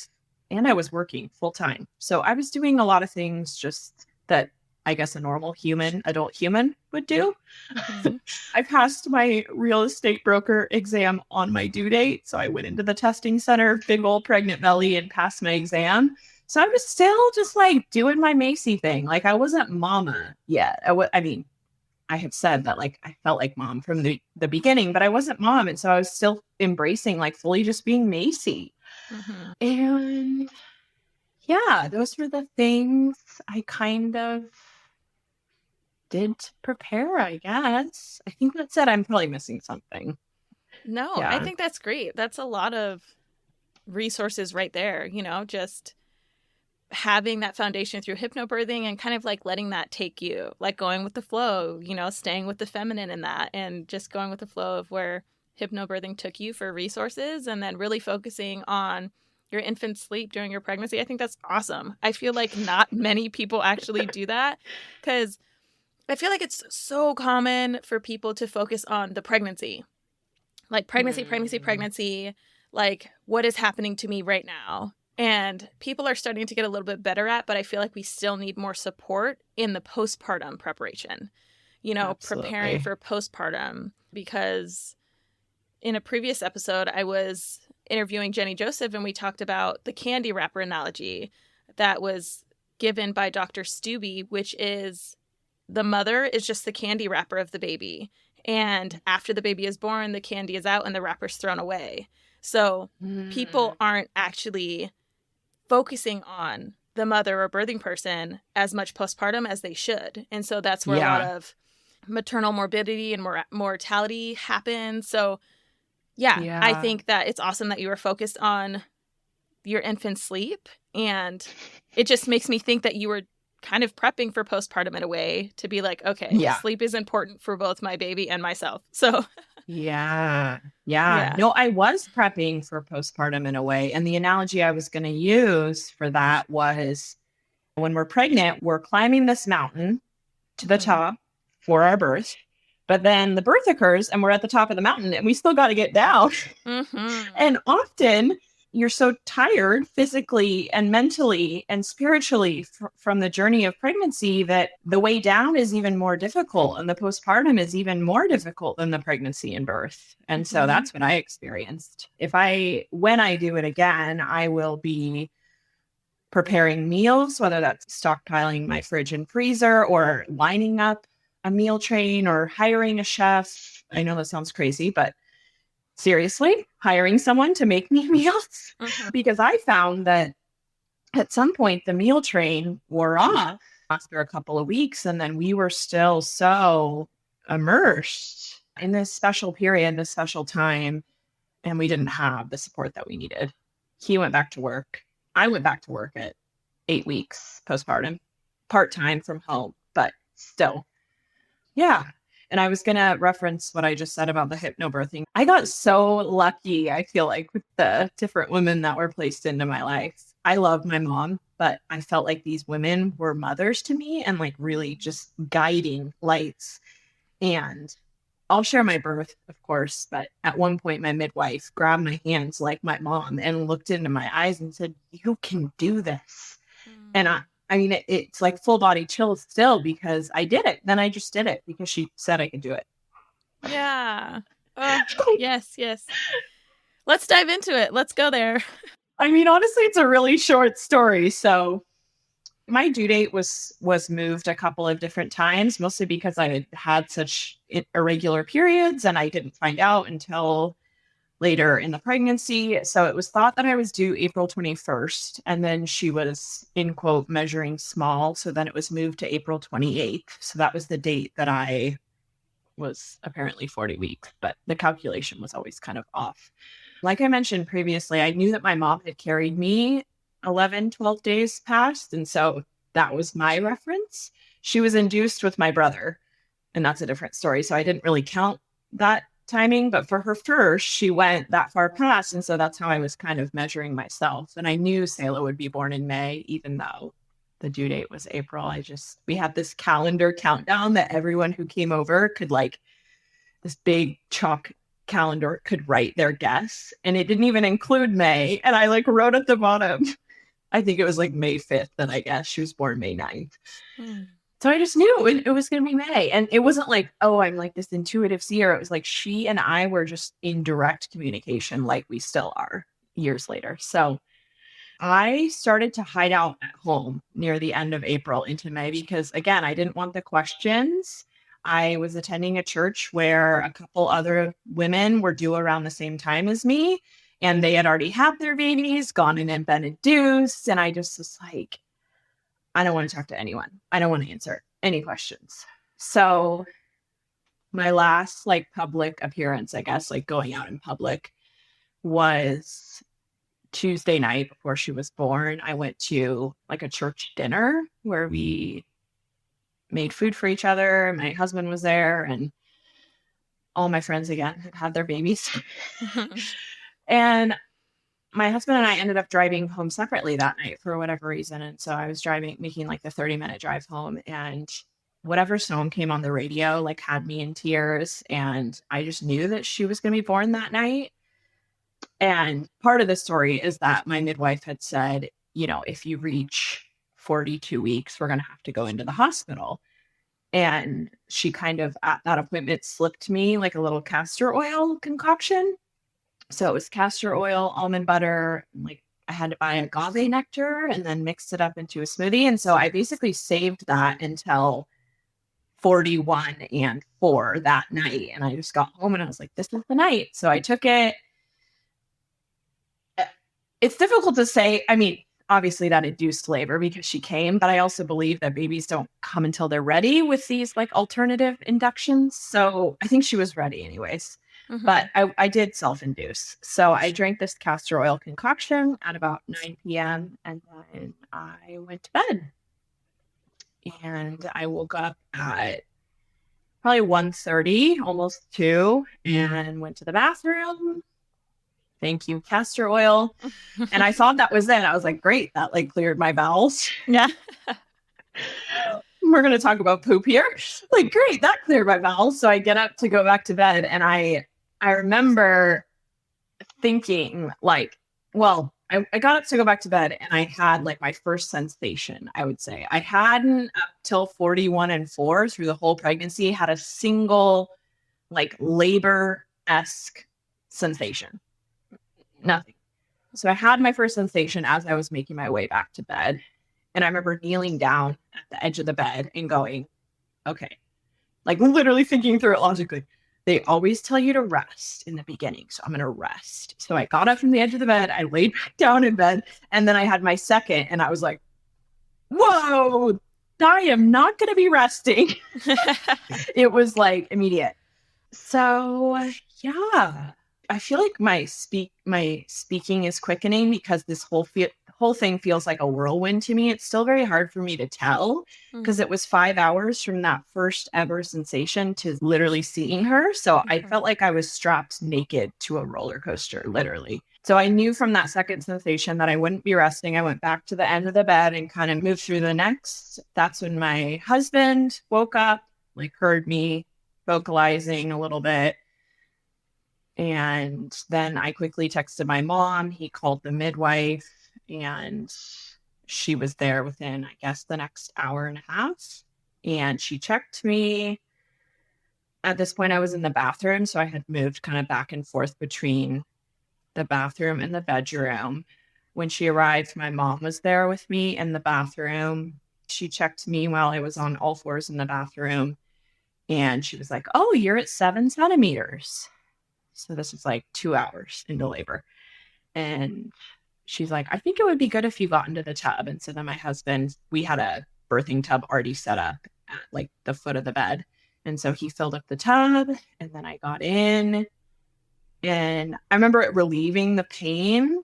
and I was working full time. So I was doing a lot of things just that I guess a normal adult human would do. Mm-hmm. I passed my real estate broker exam on my due date. So I went into the testing center, big old pregnant belly, and passed my exam. So I was still just like doing my Masey thing. Like I wasn't mama yet. I have said that like I felt like mom from the beginning, but I wasn't mom. And so I was still embracing like fully just being Masey. Mm-hmm. And yeah, those were the things I kind of did to prepare, I guess. I think that's it. I'm probably missing something. No, yeah. I think that's great. That's a lot of resources right there, you know, just having that foundation through hypnobirthing and kind of like letting that take you, like going with the flow, you know, staying with the feminine in that and just going with the flow of where hypnobirthing took you for resources and then really focusing on your infant's sleep during your pregnancy. I think that's awesome. I feel like not many people actually do that because I feel like it's so common for people to focus on the pregnancy, like pregnancy, like what is happening to me right now? and people are starting to get a little bit better at, but I feel like we still need more support in the postpartum preparation, preparing Absolutely. for postpartum, because in a previous episode, I was interviewing Jenny Joseph and we talked about the candy wrapper analogy that was given by Dr. Stubbe, which is the mother is just the candy wrapper of the baby. And after the baby is born, the candy is out and the wrapper's thrown away. So people aren't actually focusing on the mother or birthing person as much postpartum as they should. And so that's where a lot of maternal morbidity and mortality happens. So I think that it's awesome that you were focused on your infant's sleep. And it just makes me think that you were kind of prepping for postpartum in a way to be like, okay, sleep is important for both my baby and myself. So Yeah. No, I was prepping for postpartum in a way. And the analogy I was going to use for that was when we're pregnant, we're climbing this mountain to the top for our birth. But then the birth occurs and we're at the top of the mountain and we still got to get down. And often you're so tired physically and mentally and spiritually from the journey of pregnancy that the way down is even more difficult. And the postpartum is even more difficult than the pregnancy and birth. And so that's what I experienced. When I do it again, I will be preparing meals, whether that's stockpiling my fridge and freezer or lining up a meal train or hiring a chef. I know that sounds crazy, but seriously, hiring someone to make me meals, because I found that at some point the meal train wore off after a couple of weeks. And then we were still so immersed in this special period, this special time. And we didn't have the support that we needed. He went back to work. I went back to work at 8 weeks postpartum, part-time from home, but still. Yeah. And I was going to reference what I just said about the hypnobirthing. I got so lucky, I feel like, with the different women that were placed into my life. I love my mom, but I felt like these women were mothers to me and like really just guiding lights. And I'll share my birth, of course, but at one point my midwife grabbed my hands like my mom and looked into my eyes and said, "You can do this." And I mean, it's like full body chills still because I did it. Then I just did it because she said I could do it. Yeah. Oh, yes. Let's dive into it. Let's go there. I mean, honestly, it's a really short story. So my due date was moved a couple of different times, mostly because I had such irregular periods and I didn't find out until later in the pregnancy. So it was thought that I was due April 21st. And then she was, in quote, measuring small. So then it was moved to April 28th. So that was the date that I was apparently 40 weeks. But the calculation was always kind of off. Like I mentioned previously, I knew that my mom had carried me 11, 12 days past. And so that was my reference. She was induced with my brother. And that's a different story. So I didn't really count that timing, but for her first, she went that far past. And so that's how I was kind of measuring myself. And I knew Selah would be born in May, even though the due date was April. We had this calendar countdown that everyone who came over could this big chalk calendar could write their guess. And it didn't even include May. And I wrote at the bottom, I think it was May 5th that I guess she was born May 9th. So I just knew it was going to be May. And it wasn't I'm this intuitive seer. It was she and I were just in direct communication like we still are years later. So I started to hide out at home near the end of April into May because, again, I didn't want the questions. I was attending a church where a couple other women were due around the same time as me. And they had already had their babies, gone in and been induced. And I just was like, I don't want to talk to anyone. I don't want to answer any questions. So my last public appearance, I guess, going out in public was Tuesday night before she was born. I went to a church dinner where we made food for each other. My husband was there and all my friends again had had their babies. And my husband and I ended up driving home separately that night for whatever reason. And so I was making the 30-minute drive home, and whatever song came on the radio had me in tears. And I just knew that she was going to be born that night. And part of the story is that my midwife had said, if you reach 42 weeks, we're going to have to go into the hospital. And she kind of at that appointment slipped me like a little castor oil concoction. So it was castor oil, almond butter, like I had to buy agave nectar and then mixed it up into a smoothie. And so I basically saved that until 41 and 4 that night. And I just got home and I was like, this is the night. So I took it. It's difficult to say. I mean, obviously that induced labor because she came, but I also believe that babies don't come until they're ready with these like alternative inductions. So I think she was ready anyways. Mm-hmm. But I did self-induce. So I drank this castor oil concoction at about 9 p.m. and then I went to bed. And I woke up at probably 1:30, almost 2, and went to the bathroom. Thank you, castor oil. And I thought that was it. I was like, great, that like cleared my bowels. Yeah. We're going to talk about poop here. Like, great, that cleared my bowels. So I get up to go back to bed. And I remember thinking like, well, I got up to go back to bed and I had like my first sensation, I would say. I hadn't up till 41 and 4 through the whole pregnancy had a single like labor-esque sensation. Nothing. So I had my first sensation as I was making my way back to bed. And I remember kneeling down at the edge of the bed and going, okay, like literally thinking through it logically. They always tell you to rest in the beginning. So I'm going to rest. So I got up from the edge of the bed. I laid back down in bed. And then I had my second. And I was like, whoa, I am not going to be resting. It was like immediate. So yeah, I feel like my speaking is quickening because this whole thing feels like a whirlwind to me. It's still very hard for me to tell because it was 5 hours from that first ever sensation to literally seeing her. So I felt like I was strapped naked to a roller coaster, literally. So I knew from that second sensation that I wouldn't be resting. I went back to the end of the bed and kind of moved through the next. That's when my husband woke up, like heard me vocalizing a little bit. And then I quickly texted my mom. He called the midwife and she was there within, I guess, the next hour and a half. And she checked me. At this point, I was in the bathroom. So I had moved kind of back and forth between the bathroom and the bedroom. When she arrived, my mom was there with me in the bathroom. She checked me while I was on all fours in the bathroom. And she was like, oh, you're at 7 centimeters. So this is like 2 hours into labor. And she's like, I think it would be good if you got into the tub. And so then my husband, we had a birthing tub already set up at like the foot of the bed. And so he filled up the tub and then I got in and I remember it relieving the pain.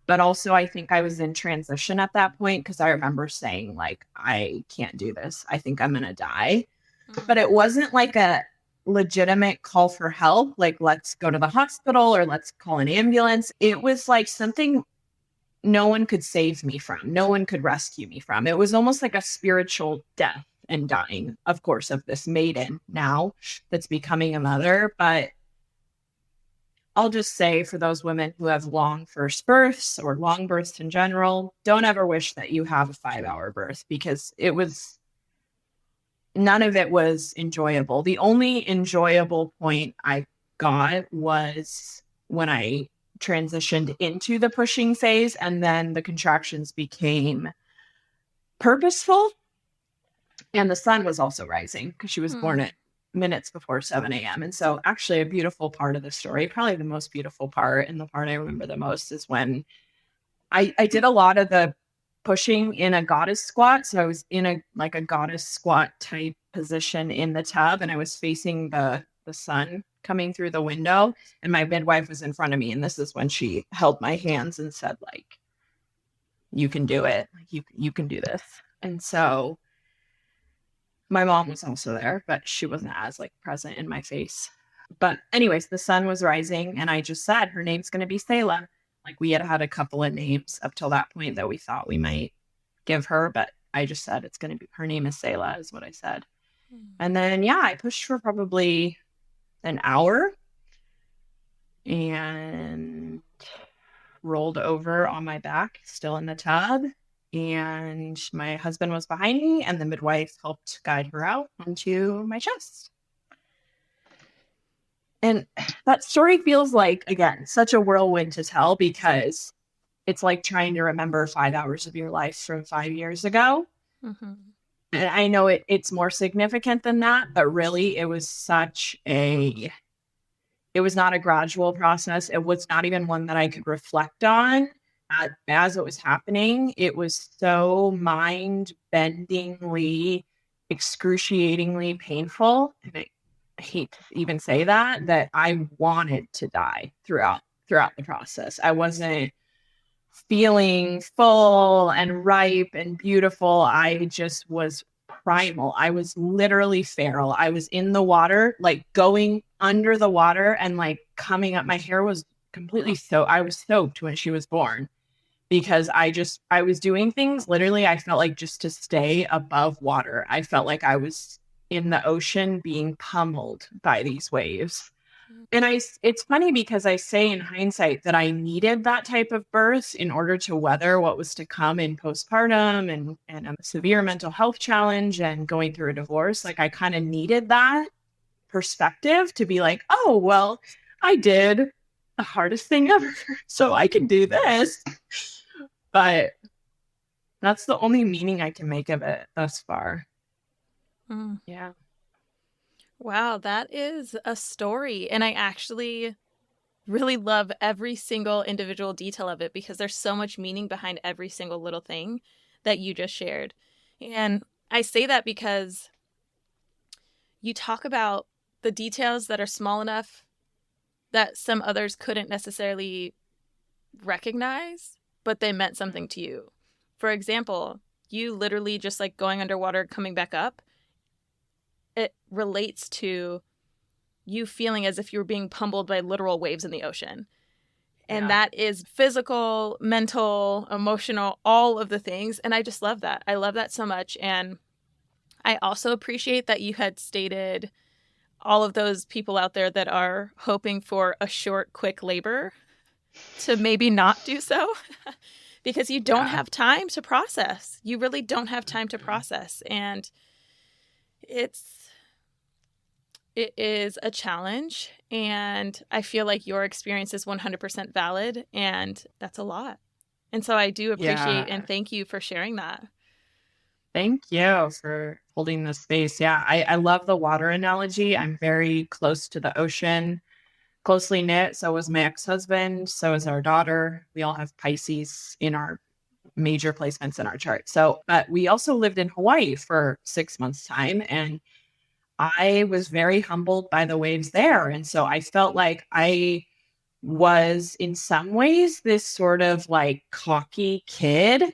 But also I think I was in transition at that point because I remember saying like, I can't do this. I think I'm going to die. But it wasn't like a legitimate call for help, like let's go to the hospital or let's call an ambulance. It was like something no one could save me from. No one could rescue me from. It was almost like a spiritual death and dying, of course, of this maiden now that's becoming a mother. But I'll just say for those women who have long first births or long births in general, don't ever wish that you have a 5-hour birth because none of it was enjoyable. The only enjoyable point I got was when I transitioned into the pushing phase and then the contractions became purposeful and the sun was also rising because she was born at minutes before 7 a.m. And so actually a beautiful part of the story, probably the most beautiful part and the part I remember the most is when I did a lot of the pushing in a goddess squat. So I was in a goddess squat type position in the tub and I was facing the sun coming through the window and my midwife was in front of me. And this is when she held my hands and said like, you can do it. You can do this. And so my mom was also there, but she wasn't as like present in my face. But anyways, the sun was rising and I just said, her name's going to be Selah. Like we had had a couple of names up till that point that we thought we might give her, but I just said it's going to be, her name is Selah is what I said. And then, yeah, I pushed for probably an hour and rolled over on my back, still in the tub. And my husband was behind me, and the midwife helped guide her out onto my chest. And that story feels like, again, such a whirlwind to tell, because it's like trying to remember 5 hours of your life from 5 years ago. Mm-hmm. And I know it's more significant than that, but really it was it was not a gradual process. It was not even one that I could reflect on as it was happening. It was so mind-bendingly, excruciatingly painful. And I hate to even say that I wanted to die throughout the process. I wasn't feeling full and ripe and beautiful. I just was primal. I was literally feral. I was in the water, like going under the water and like coming up. My hair was completely I was soaked when she was born, because I was doing things literally, I felt like, just to stay above water. I felt like I was in the ocean being pummeled by these waves. And it's funny because I say in hindsight that I needed that type of birth in order to weather what was to come in postpartum and a severe mental health challenge and going through a divorce. Like, I kind of needed that perspective to be like, oh, well, I did the hardest thing ever, so I can do this. But that's the only meaning I can make of it thus far. Yeah. Wow, that is a story. And I actually really love every single individual detail of it, because there's so much meaning behind every single little thing that you just shared. And I say that because you talk about the details that are small enough that some others couldn't necessarily recognize, but they meant something to you. For example, you literally just like going underwater, coming back up. It relates to you feeling as if you were being pummeled by literal waves in the ocean. And that is physical, mental, emotional, all of the things. And I just love that. I love that so much. And I also appreciate that you had stated all of those people out there that are hoping for a short, quick labor to maybe not do so, because you don't have time to process. You really don't have time to process. And it is a challenge, and I feel like your experience is 100% valid, and that's a lot. And so I do appreciate and thank you for sharing that. Thank you for holding this space. Yeah, I love the water analogy. I'm very close to the ocean, closely knit. So was my ex-husband. So is our daughter. We all have Pisces in our major placements in our chart. So, but we also lived in Hawaii for 6 months' time, and I was very humbled by the waves there. And so I felt like I was in some ways this sort of like cocky kid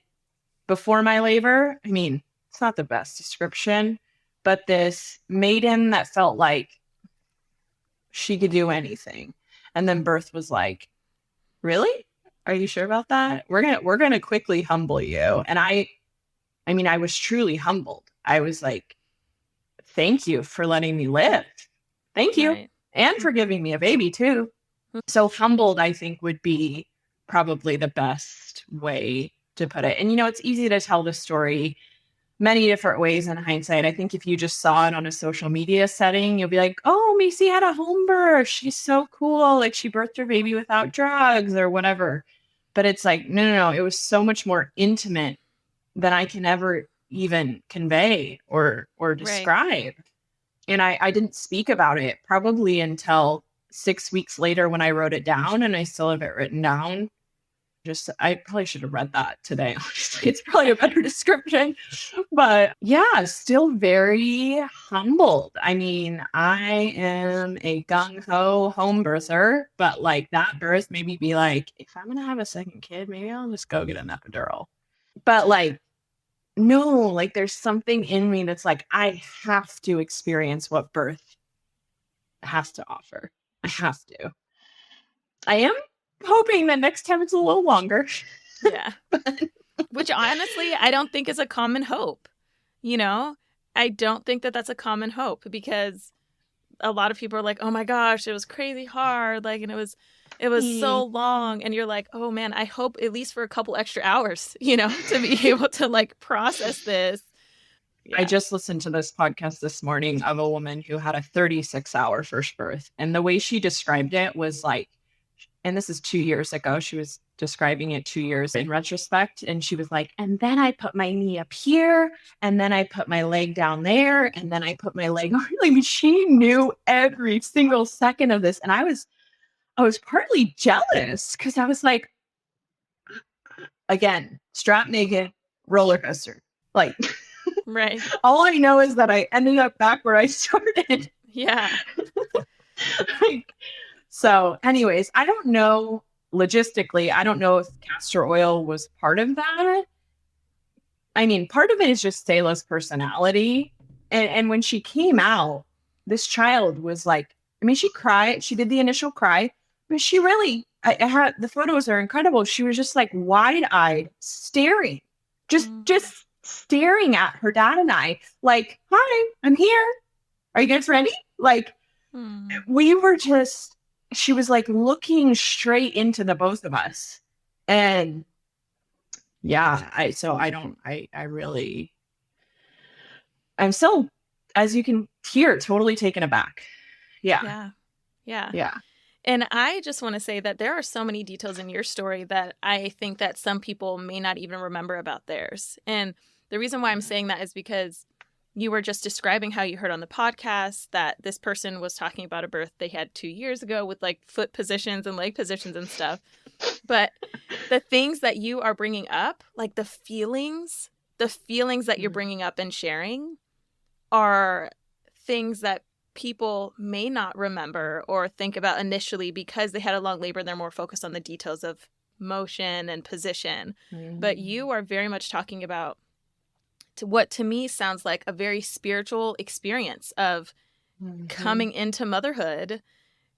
before my labor. I mean, it's not the best description, but this maiden that felt like she could do anything. And then birth was like, really? Are you sure about that? We're going to quickly humble you. And I mean, I was truly humbled. I was like, thank you for letting me live. Thank you. Right. And for giving me a baby too. So humbled, I think, would be probably the best way to put it. And, you know, it's easy to tell the story many different ways in hindsight. I think if you just saw it on a social media setting, you'll be like, oh, Masey had a home birth. She's so cool. Like, she birthed her baby without drugs or whatever. But it's like, no. It was so much more intimate than I can ever even convey or describe. Right. And I didn't speak about it probably until 6 weeks later when I wrote it down, and I still have it written down. I probably should have read that today. Honestly, it's probably a better description, but yeah, still very humbled. I mean, I am a gung-ho home birther, but like that birth made me be like, if I'm going to have a second kid, maybe I'll just go get an epidural. But like, no, like there's something in me that's like, I have to experience what birth has to offer. I have to. I am hoping that next time it's a little longer. Yeah. Which honestly, I don't think is a common hope. You know, I don't think that that's a common hope, because a lot of people are like, oh my gosh, it was crazy hard. Like, and it was It was so long. And you're like, oh man, I hope at least for a couple extra hours, to be able to like process this. I just listened to this podcast this morning of a woman who had a 36-hour first birth. And the way she described it was like, and this is 2 years ago, she was describing it 2 years in retrospect. And she was like, and then I put my knee up here, and then I put my leg down there, and then I put my leg over. I mean, she knew every single second of this. And I was partly jealous because I was like, again, strap naked, roller coaster. Like, right. All I know is that I ended up back where I started. Yeah. So anyways, I don't know logistically, I don't know if castor oil was part of that. I mean, part of it is just Selah's personality. And when she came out, this child was like, I mean, she cried. She did the initial cry, but she really, I had, the photos are incredible. She was just like wide-eyed, staring, just staring at her dad and I, like, hi, I'm here. Are you guys ready? Like, we were just, she was like looking straight into the both of us. And yeah, I'm still, as you can hear, totally taken aback. Yeah. And I just want to say that there are so many details in your story that I think that some people may not even remember about theirs. And the reason why I'm saying that is because you were just describing how you heard on the podcast that this person was talking about a birth they had 2 years ago with like foot positions and leg positions and stuff. But the things that you are bringing up, like the feelings that you're bringing up and sharing are things that people may not remember or think about initially because they had a long labor and they're more focused on the details of motion and position. But you are very much talking about what to me sounds like a very spiritual experience of coming into motherhood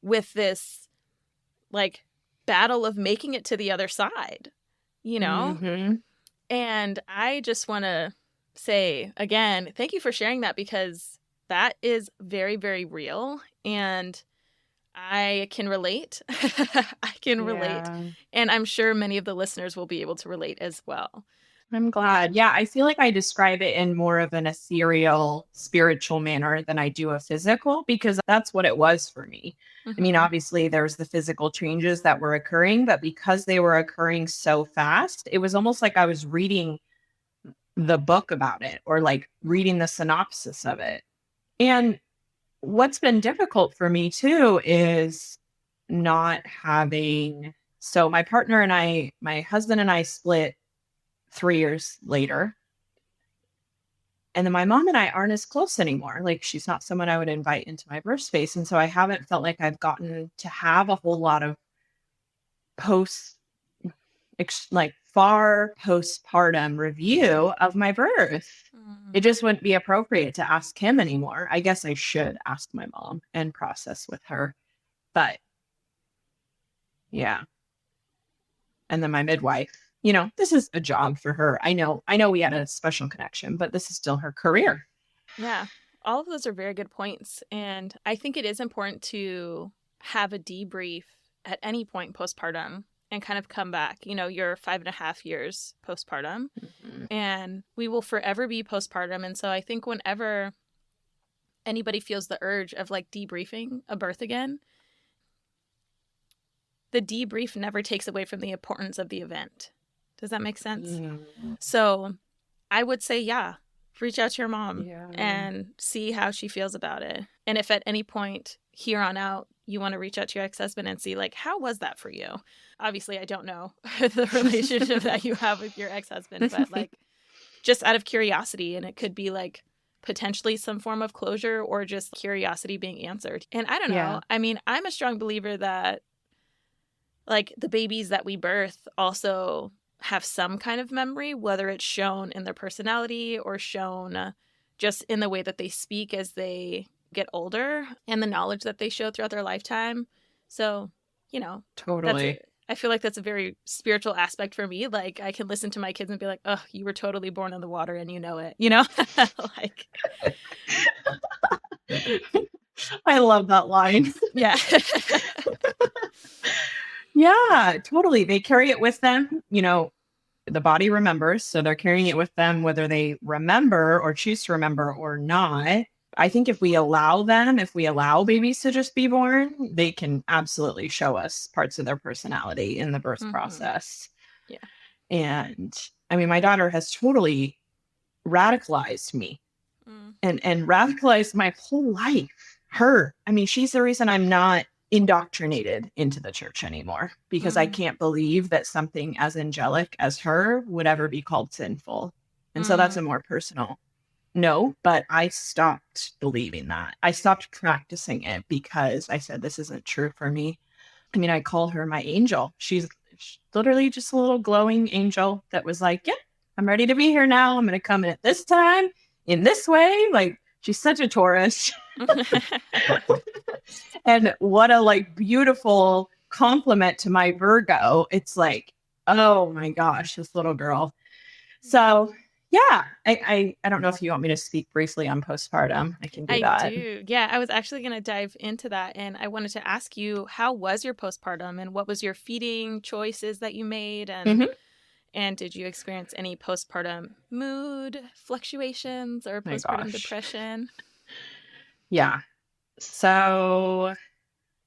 with this like battle of making it to the other side, And I just want to say again, thank you for sharing that because that is very, very real. And I can relate. I can relate. And I'm sure many of the listeners will be able to relate as well. I'm glad. Yeah, I feel like I describe it in more of an ethereal, spiritual manner than I do a physical, because that's what it was for me. I mean, obviously, there's the physical changes that were occurring, but because they were occurring so fast, it was almost like I was reading the book about it or like reading the synopsis of it. And what's been difficult for me, too, is not having... So my partner and I, my husband and I split 3 years later. And then my mom and I aren't as close anymore. Like, she's not someone I would invite into my birth space. And so I haven't felt like I've gotten to have a whole lot of far postpartum review of my birth. It just wouldn't be appropriate to ask him anymore. I guess I should ask my mom and process with her. But yeah. And then my midwife. This is a job for her. I know we had a special connection, but this is still her career. Yeah. All of those are very good points. And I think it is important to have a debrief at any point postpartum and kind of come back. You're 5.5 years postpartum and we will forever be postpartum. And so I think whenever anybody feels the urge of like debriefing a birth again, the debrief never takes away from the importance of the event. Does that make sense? So I would say, reach out to your mom and see how she feels about it. And if at any point here on out, you want to reach out to your ex-husband and see like, how was that for you? Obviously, I don't know the relationship that you have with your ex-husband, but like just out of curiosity. And it could be like potentially some form of closure or just curiosity being answered. And I don't know. I mean, I'm a strong believer that like the babies that we birth also have some kind of memory, whether it's shown in their personality or shown just in the way that they speak as they get older and the knowledge that they show throughout their lifetime. So, totally. I feel like that's a very spiritual aspect for me. Like I can listen to my kids and be like, oh, you were totally born in the water and you know it, like. I love that line. Yeah. Yeah, totally. They carry it with them. The body remembers. So they're carrying it with them, whether they remember or choose to remember or not. I think if we allow babies to just be born, they can absolutely show us parts of their personality in the birth process. Yeah. And I mean, my daughter has totally radicalized me and radicalized my whole life. She's the reason I'm not indoctrinated into the church anymore, because I can't believe that something as angelic as her would ever be called sinful. And so that's a more personal no, but I stopped believing that. I stopped practicing it because I said, this isn't true for me. I mean, I call her my angel. She's literally just a little glowing angel that was like, yeah, I'm ready to be here now. I'm going to come in at this time in this way. Like, she's such a Taurus. And what a beautiful compliment to my Virgo. It's like, oh my gosh, this little girl. So yeah, I don't know if you want me to speak briefly on postpartum. I can do that. I do. Yeah, I was actually going to dive into that. And I wanted to ask you, how was your postpartum and what was your feeding choices that you made? And did you experience any postpartum mood fluctuations or postpartum depression? Yeah. So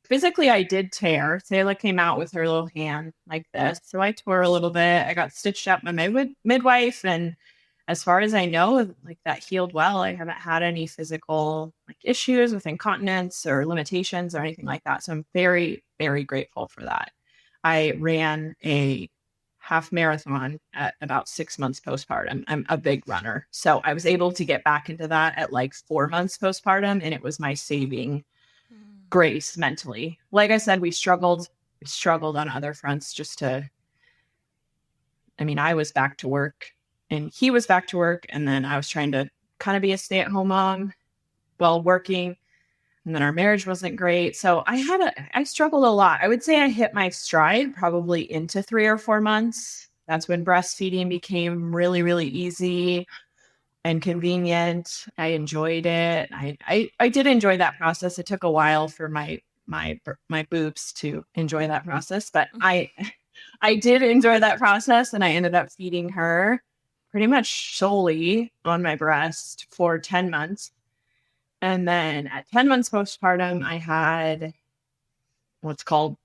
physically, I did tear. Selah came out with her little hand like this. So I tore a little bit. I got stitched up by my midwife. And as far as I know, that healed well. I haven't had any physical issues with incontinence or limitations or anything like that. So I'm very, very grateful for that. I ran a half marathon at about 6 months postpartum. I'm a big runner. So I was able to get back into that at 4 months postpartum. And it was my saving grace mentally. Like I said, we struggled on other fronts I was back to work and he was back to work. And then I was trying to kind of be a stay-at-home mom while working. And then our marriage wasn't great. So I struggled a lot. I would say I hit my stride probably into 3 or 4 months. That's when breastfeeding became really, really easy and convenient. I enjoyed it. I did enjoy that process. It took a while for my boobs to enjoy that process, but I did enjoy that process, and I ended up feeding her pretty much solely on my breast for 10 months. And then at 10 months postpartum, I had what's called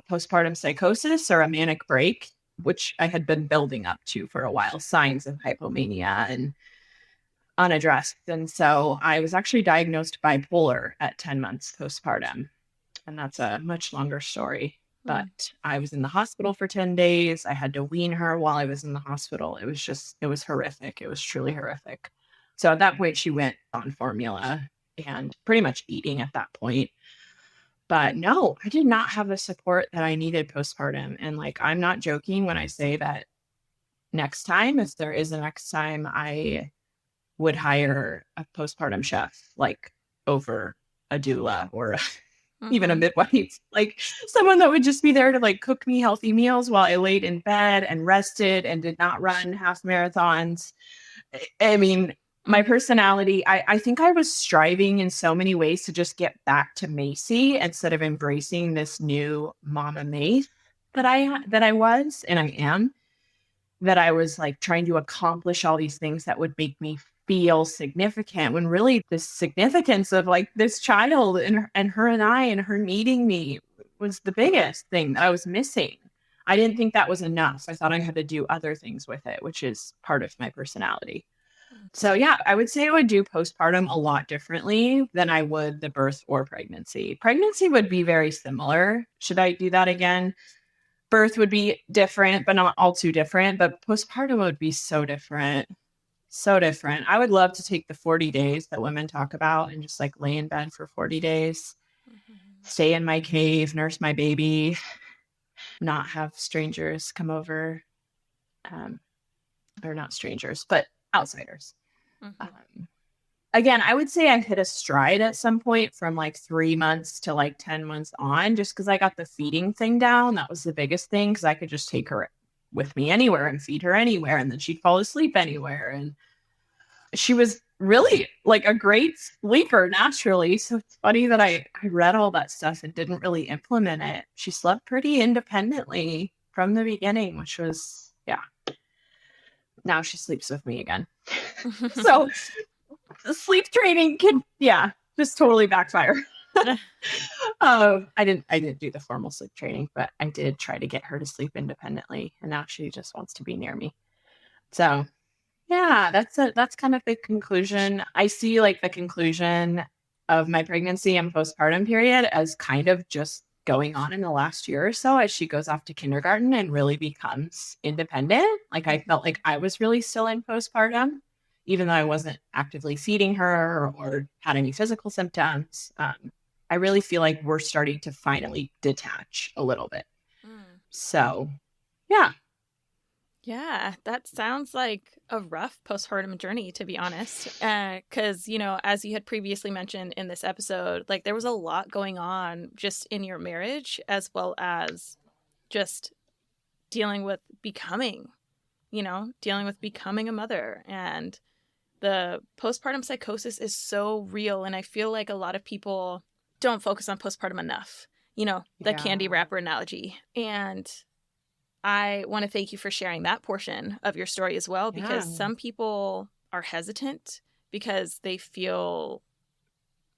postpartum psychosis, or a manic break, which I had been building up to for a while, signs of hypomania and unaddressed. And so I was actually diagnosed bipolar at 10 months postpartum. And that's a much longer story. But I was in the hospital for 10 days. I had to wean her while I was in the hospital. It was horrific. It was truly horrific. So at that point, she went on formula and pretty much eating at that point. But no, I did not have the support that I needed postpartum. And I'm not joking when I say that next time, if there is a next time, I would hire a postpartum chef, over a doula or even a midwife, someone that would just be there to cook me healthy meals while I laid in bed and rested and did not run half marathons. I mean, my personality, I think I was striving in so many ways to just get back to Masey instead of embracing this new Mama Mace that I was, and I am, that I was trying to accomplish all these things that would make me feel significant, when really the significance of this child and her and I and her needing me was the biggest thing that I was missing. I didn't think that was enough. I thought I had to do other things with it, which is part of my personality. So yeah, I would say I would do postpartum a lot differently than I would the birth or pregnancy. Pregnancy would be very similar. Should I do that again? Birth would be different, but not all too different. But postpartum would be so different. So different. I would love to take the 40 days that women talk about and just lay in bed for 40 days, stay in my cave, nurse my baby, not have strangers come over, or not strangers, but outsiders. Again, I would say I hit a stride at some point from 3 months to 10 months on, just because I got the feeding thing down. That was the biggest thing, because I could just take her with me anywhere and feed her anywhere, and then she'd fall asleep anywhere. And she was really like a great sleeper naturally. So it's funny that I read all that stuff and didn't really implement it. She slept pretty independently from the beginning, which was, yeah. Now she sleeps with me again. So sleep training can, yeah, just totally backfire. I didn't do the formal sleep training, but I did try to get her to sleep independently, and now she just wants to be near me. So yeah, that's kind of the conclusion. I see like the conclusion of my pregnancy and postpartum period as kind of just going on in the last year or so as she goes off to kindergarten and really becomes independent. Like I felt like I was really still in postpartum, even though I wasn't actively feeding her or had any physical symptoms. I really feel like we're starting to finally detach a little bit. So, yeah. Yeah, that sounds like a rough postpartum journey, to be honest. Because, as you had previously mentioned in this episode, like there was a lot going on just in your marriage, as well as just dealing with becoming a mother. And the postpartum psychosis is so real. And I feel like a lot of people don't focus on postpartum enough, the candy wrapper analogy. And I want to thank you for sharing that portion of your story as well, because some people are hesitant because they feel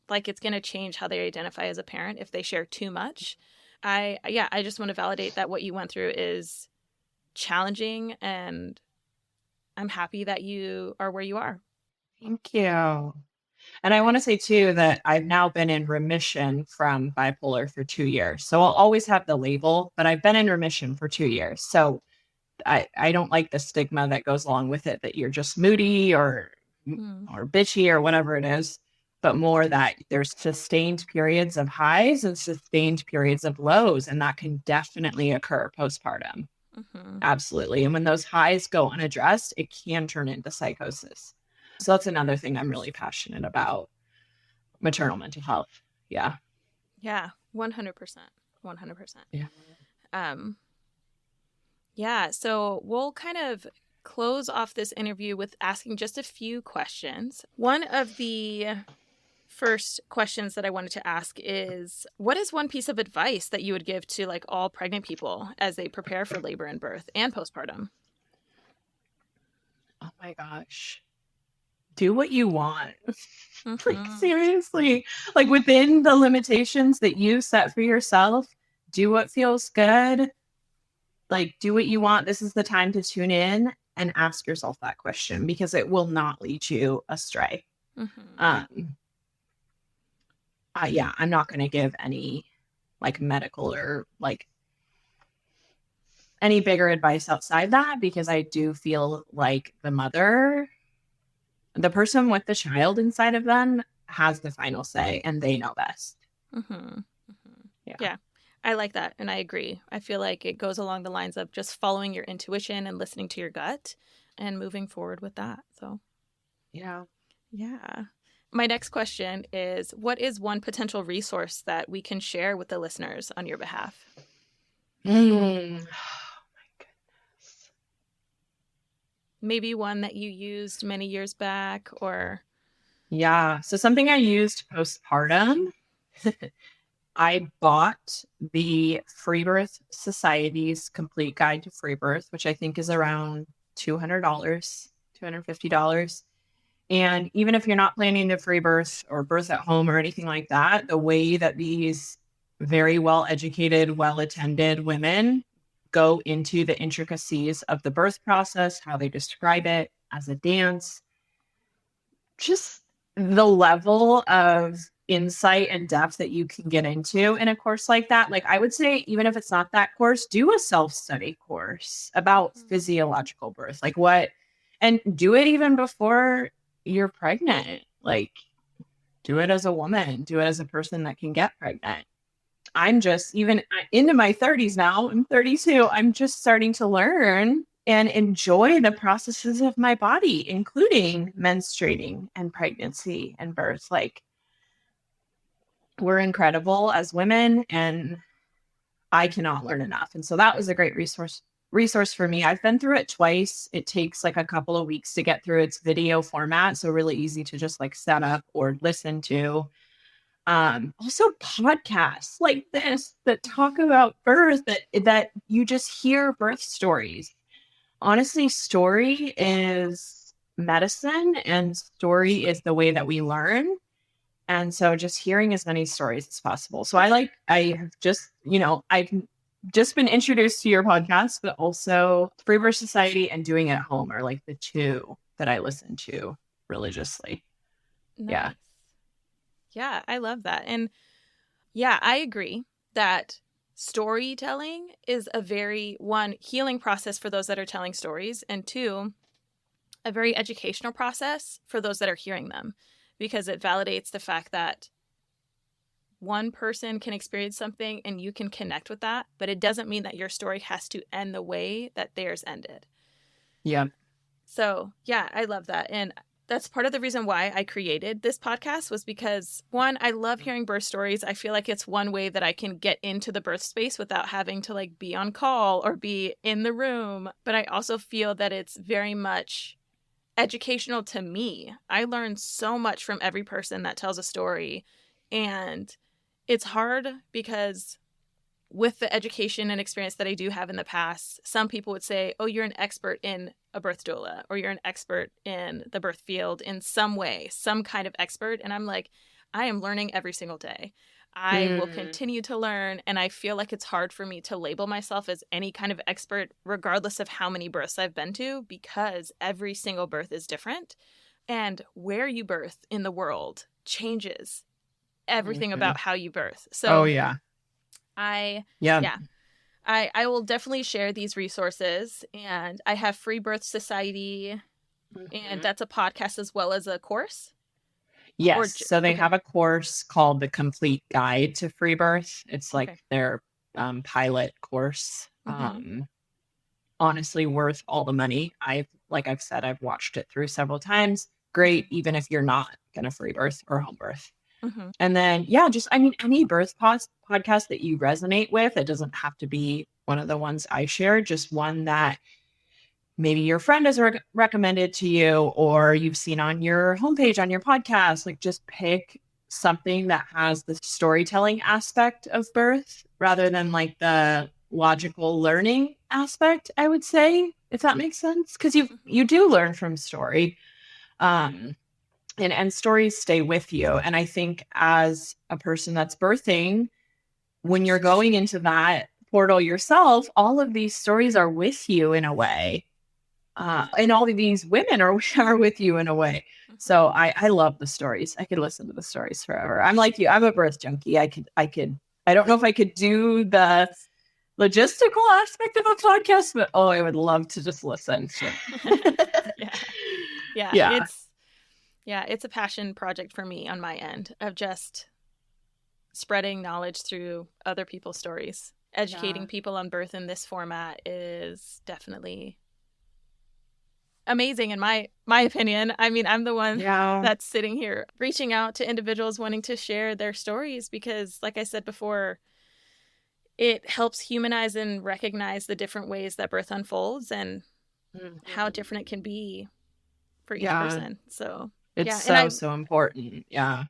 like it's going to change how they identify as a parent if they share too much. I just want to validate that what you went through is challenging, and I'm happy that you are where you are. Thank you. And I want to say too that I've now been in remission from bipolar for 2 years. So I'll always have the label, but I've been in remission for 2 years. So I don't like the stigma that goes along with it, that you're just moody or bitchy or whatever it is, but more that there's sustained periods of highs and sustained periods of lows. And that can definitely occur postpartum. Absolutely. And when those highs go unaddressed, it can turn into psychosis. So that's another thing I'm really passionate about, maternal mental health. Yeah. Yeah, 100%. 100%. Yeah. Yeah, so we'll kind of close off this interview with asking just a few questions. One of the first questions that I wanted to ask is, what is one piece of advice that you would give to like all pregnant people as they prepare for labor and birth and postpartum? Oh my gosh. Do what you want. Like, seriously, like within the limitations that you set for yourself, do what feels good. Like, do what you want. This is the time to tune in and ask yourself that question, because it will not lead you astray. I'm not going to give any like medical or like any bigger advice outside that, because I do feel like the person with the child inside of them has the final say, and they know best. Yeah, I like that. And I agree. I feel like it goes along the lines of just following your intuition and listening to your gut and moving forward with that. So, yeah. My next question is, what is one potential resource that we can share with the listeners on your behalf? Maybe one that you used many years back, or... Yeah. So something I used postpartum, I bought the Free Birth Society's Complete Guide to Free Birth, which I think is around $200, $250. And even if you're not planning to free birth or birth at home or anything like that, the way that these very well-educated, well-attended women go into the intricacies of the birth process, how they describe it as a dance, just the level of insight and depth that you can get into in a course like that. Like, I would say, even if it's not that course, do a self-study course about physiological birth, like what, and do it even before you're pregnant. Like, do it as a woman, do it as a person that can get pregnant. I'm just even into my 30s now. I'm 32. I'm just starting to learn and enjoy the processes of my body, including menstruating and pregnancy and birth. Like, we're incredible as women, and I cannot learn enough. And so that was a great resource resource for me. I've been through it twice. It takes like a couple of weeks to get through its video format. So really easy to just like set up or listen to. Also podcasts like this that talk about birth, that you just hear birth stories. Honestly, story is medicine and story is the way that we learn. And so just hearing as many stories as possible. So I've just been introduced to your podcast, but also Free Birth Society and Doing It at Home are like the two that I listen to religiously. Nice. Yeah. Yeah, I love that. And yeah, I agree that storytelling is a very, one, healing process for those that are telling stories, and two, a very educational process for those that are hearing them, because it validates the fact that one person can experience something and you can connect with that, but it doesn't mean that your story has to end the way that theirs ended. Yeah. So yeah, I love that. And that's part of the reason why I created this podcast, was because, one, I love hearing birth stories. I feel like it's one way that I can get into the birth space without having to like be on call or be in the room. But I also feel that it's very much educational to me. I learn so much from every person that tells a story. And it's hard because with the education and experience that I do have in the past, some people would say, oh, you're an expert in a birth doula, or you're an expert in the birth field in some way, some kind of expert. And I'm like, I am learning every single day. I will continue to learn. And I feel like it's hard for me to label myself as any kind of expert, regardless of how many births I've been to, because every single birth is different. And where you birth in the world changes everything about how you birth. So, I will definitely share these resources, and I have Free Birth Society, and that's a podcast as well as a course. Yes. So they have a course called The Complete Guide to Free Birth. It's like their pilot course. Honestly, worth all the money. Like I've said, I've watched it through several times. Great, even if you're not going to free birth or home birth. And then, any birth podcast that you resonate with, it doesn't have to be one of the ones I share, just one that maybe your friend has recommended to you, or you've seen on your homepage on your podcast. Like, just pick something that has the storytelling aspect of birth rather than like the logical learning aspect, I would say, if that makes sense. Because you do learn from story. And stories stay with you. And I think as a person that's birthing, when you're going into that portal yourself, all of these stories are with you in a way. And all of these women are with you in a way. So I love the stories. I could listen to the stories forever. I'm like you. I'm a birth junkie. I don't know if I could do the logistical aspect of a podcast, but I would love to just listen. Yeah, it's a passion project for me on my end of just spreading knowledge through other people's stories. Educating people on birth in this format is definitely amazing in my opinion. I mean, I'm the one that's sitting here reaching out to individuals wanting to share their stories because, like I said before, it helps humanize and recognize the different ways that birth unfolds and how different it can be for each person. So it's so important. Yeah.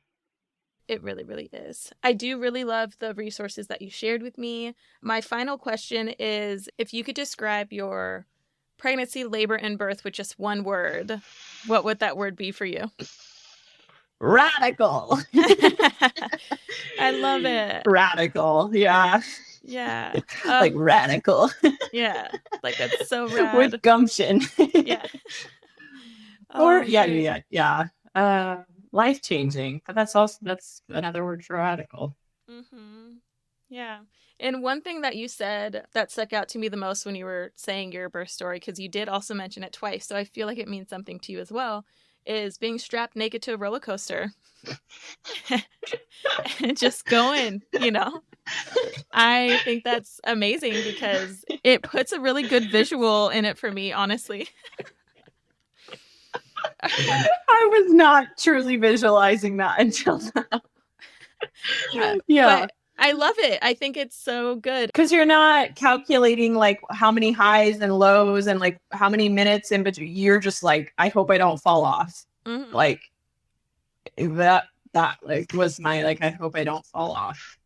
It really, really is. I do really love the resources that you shared with me. My final question is, if you could describe your pregnancy, labor, and birth with just one word, what would that word be for you? Radical. I love it. Radical. Yeah. Yeah. Like radical. Yeah. Like that's so rad. With gumption. Yeah. Or life-changing, but that's another word for radical. Yeah. And one thing that you said that stuck out to me the most when you were saying your birth story, because you did also mention it twice, so I feel like it means something to you as well, is being strapped naked to a roller coaster and just going, I think that's amazing because it puts a really good visual in it for me, honestly. I was not truly visualizing that until now. I love it. I think it's so good. Because you're not calculating like how many highs and lows and like how many minutes in between. You're just like, I hope I don't fall off. Mm-hmm. Like that like was my like, I hope I don't fall off.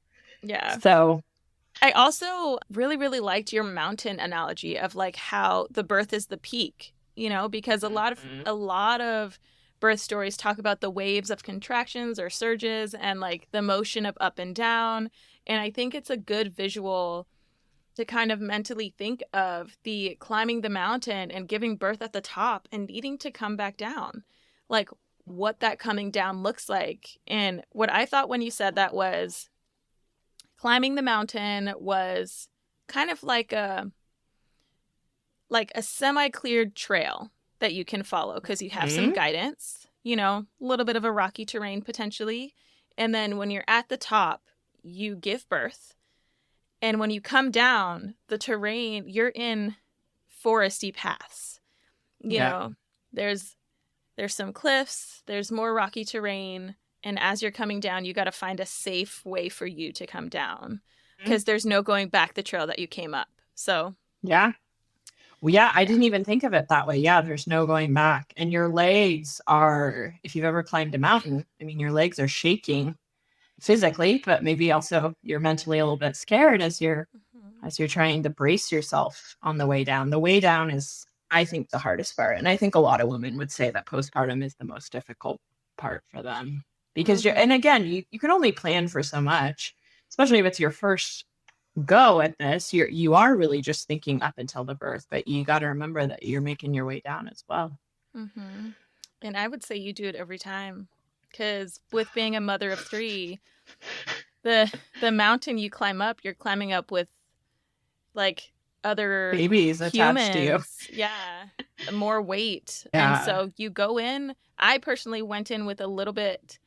Yeah. So I also really, really liked your mountain analogy of like how the birth is the peak, you know, because a lot of birth stories talk about the waves of contractions or surges and like the motion of up and down. And I think it's a good visual to kind of mentally think of the climbing the mountain and giving birth at the top and needing to come back down, like what that coming down looks like. And what I thought when you said that was climbing the mountain was kind of like a semi-cleared trail that you can follow because you have some guidance, you know, a little bit of a rocky terrain potentially. And then when you're at the top, you give birth. And when you come down, the terrain, you're in foresty paths. You know, there's some cliffs, there's more rocky terrain. And as you're coming down, you got to find a safe way for you to come down because there's no going back the trail that you came up. So, yeah. Well, yeah, I didn't even think of it that way. Yeah, there's no going back. And your legs are, if you've ever climbed a mountain, I mean, your legs are shaking physically, but maybe also you're mentally a little bit scared as you're trying to brace yourself on the way down. The way down is, I think, the hardest part. And I think a lot of women would say that postpartum is the most difficult part for them. Because and again, you can only plan for so much, especially if it's your first go at this. You are really just thinking up until the birth, but you got to remember that you're making your way down as well. Mm-hmm. And I would say you do it every time, because with being a mother of 3, the mountain you climb up, you're climbing up with like other babies attached to you. Yeah, more weight. Yeah. And so you go in. I personally went in with a little bit,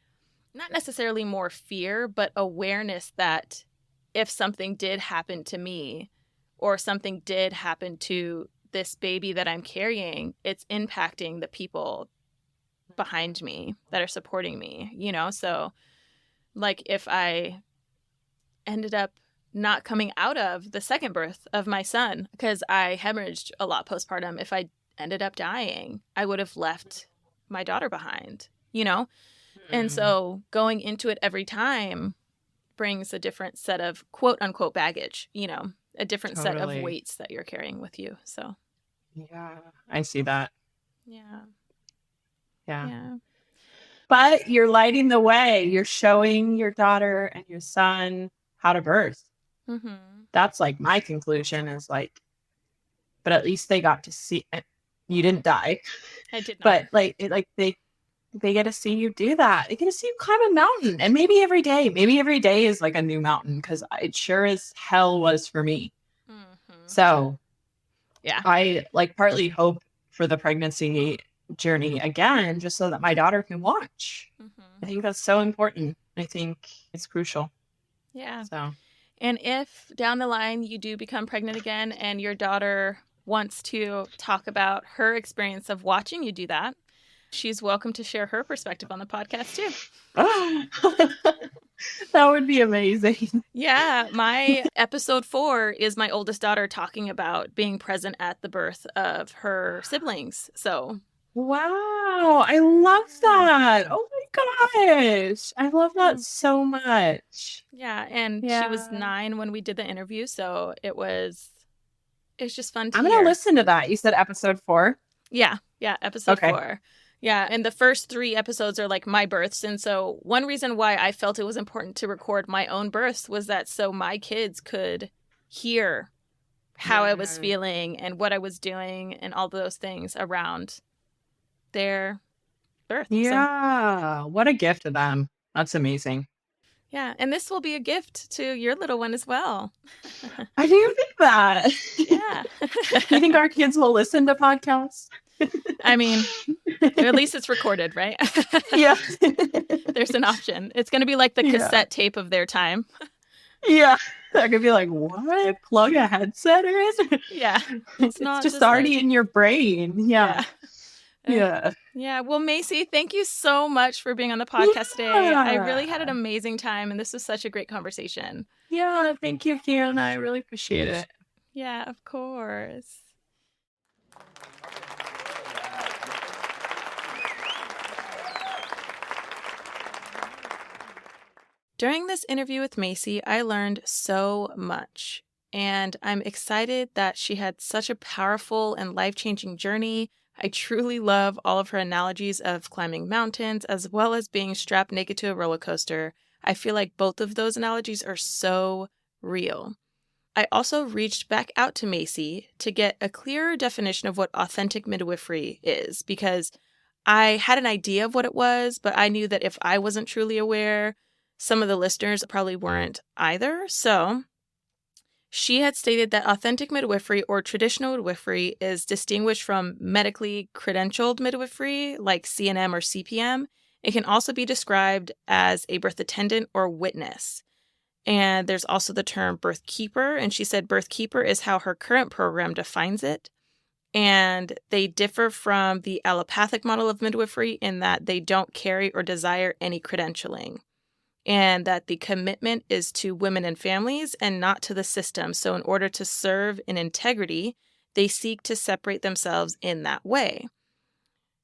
not necessarily more fear, but awareness that if something did happen to me or something did happen to this baby that I'm carrying, it's impacting the people behind me that are supporting me, you know? So like if I ended up not coming out of the second birth of my son because I hemorrhaged a lot postpartum, if I ended up dying, I would have left my daughter behind, you know? And so going into it every time brings a different set of quote unquote baggage, you know, a different set of weights that you're carrying with you. So, yeah, I see that. Yeah. But you're lighting the way. You're showing your daughter and your son how to birth. Mm-hmm. That's like my conclusion is like, but at least they got to see it. You didn't die. I did not. But they get to see you do that. They get to see you climb a mountain. And maybe every day is like a new mountain, because it sure as hell was for me. Mm-hmm. So yeah, I like partly hope for the pregnancy journey again, just so that my daughter can watch. Mm-hmm. I think that's so important. I think it's crucial. Yeah. So, and if down the line you do become pregnant again and your daughter wants to talk about her experience of watching you do that, she's welcome to share her perspective on the podcast too. That would be amazing. Yeah, my episode 4 is my oldest daughter talking about being present at the birth of her siblings. So, wow, I love that. Oh my gosh, I love that so much. Yeah, and she was 9 when we did the interview, so it's just fun to I'm hear. gonna listen to that. You said episode 4? Yeah, episode 4. Yeah, and the first 3 episodes are like my births. And so one reason why I felt it was important to record my own births was that so my kids could hear how I was feeling and what I was doing and all those things around their birth. Yeah, so, what a gift to them. That's amazing. Yeah, and this will be a gift to your little one as well. I do think that. Yeah. You think our kids will listen to podcasts? I mean, at least it's recorded, right? Yeah. There's an option. It's going to be like the cassette tape of their time. Yeah. They're going to be like, what? Plug a headset or is it? Yeah. It's just already in your brain. Yeah. Yeah. Yeah. Well, Masey, thank you so much for being on the podcast today. I really had an amazing time, and this was such a great conversation. Yeah. Thank you, Fiona. I really appreciate it. Yeah, of course. During this interview with Masey, I learned so much, and I'm excited that she had such a powerful and life-changing journey. I truly love all of her analogies of climbing mountains as well as being strapped naked to a roller coaster. I feel like both of those analogies are so real. I also reached back out to Masey to get a clearer definition of what authentic midwifery is, because I had an idea of what it was, but I knew that if I wasn't truly aware, some of the listeners probably weren't either. So she had stated that authentic midwifery or traditional midwifery is distinguished from medically credentialed midwifery like CNM or CPM. It can also be described as a birth attendant or witness. And there's also the term birth keeper. And she said birth keeper is how her current program defines it. And they differ from the allopathic model of midwifery in that they don't carry or desire any credentialing, and that the commitment is to women and families and not to the system. So in order to serve in integrity, they seek to separate themselves in that way.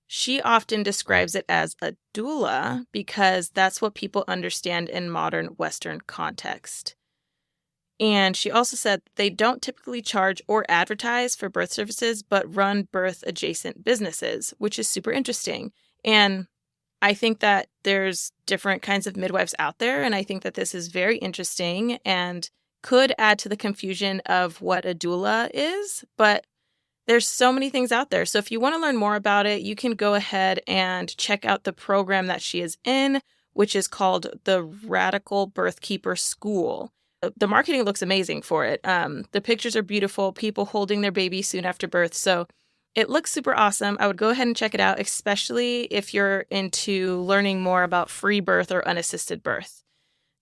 She often describes it as a doula because that's what people understand in modern Western context. And she also said they don't typically charge or advertise for birth services, but run birth-adjacent businesses, which is super interesting. And I think that there's different kinds of midwives out there, and I think that this is very interesting and could add to the confusion of what a doula is, but there's so many things out there. So if you want to learn more about it, you can go ahead and check out the program that she is in, which is called the Radical Birth Keeper School. The marketing looks amazing for it. The pictures are beautiful, people holding their baby soon after birth. So it looks super awesome. I would go ahead and check it out, especially if you're into learning more about free birth or unassisted birth.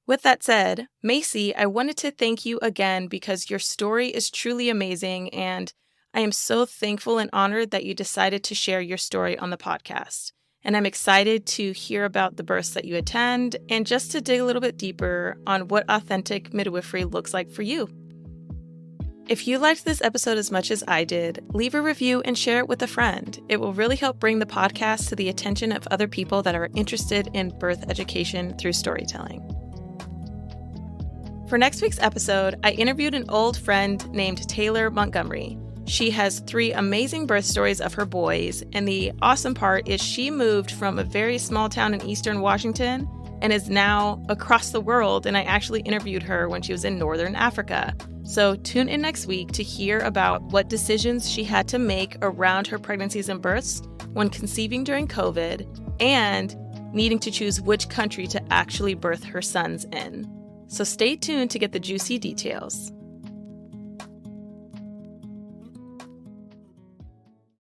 With that said, Masey, I wanted to thank you again because your story is truly amazing, and I am so thankful and honored that you decided to share your story on the podcast. And I'm excited to hear about the births that you attend and just to dig a little bit deeper on what authentic midwifery looks like for you. If you liked this episode as much as I did, leave a review and share it with a friend. It will really help bring the podcast to the attention of other people that are interested in birth education through storytelling. For next week's episode, I interviewed an old friend named Taylor Montgomery. She has 3 amazing birth stories of her boys, and the awesome part is she moved from a very small town in eastern Washington and is now across the world, and I actually interviewed her when she was in northern Africa. So tune in next week to hear about what decisions she had to make around her pregnancies and births when conceiving during COVID and needing to choose which country to actually birth her sons in. So stay tuned to get the juicy details.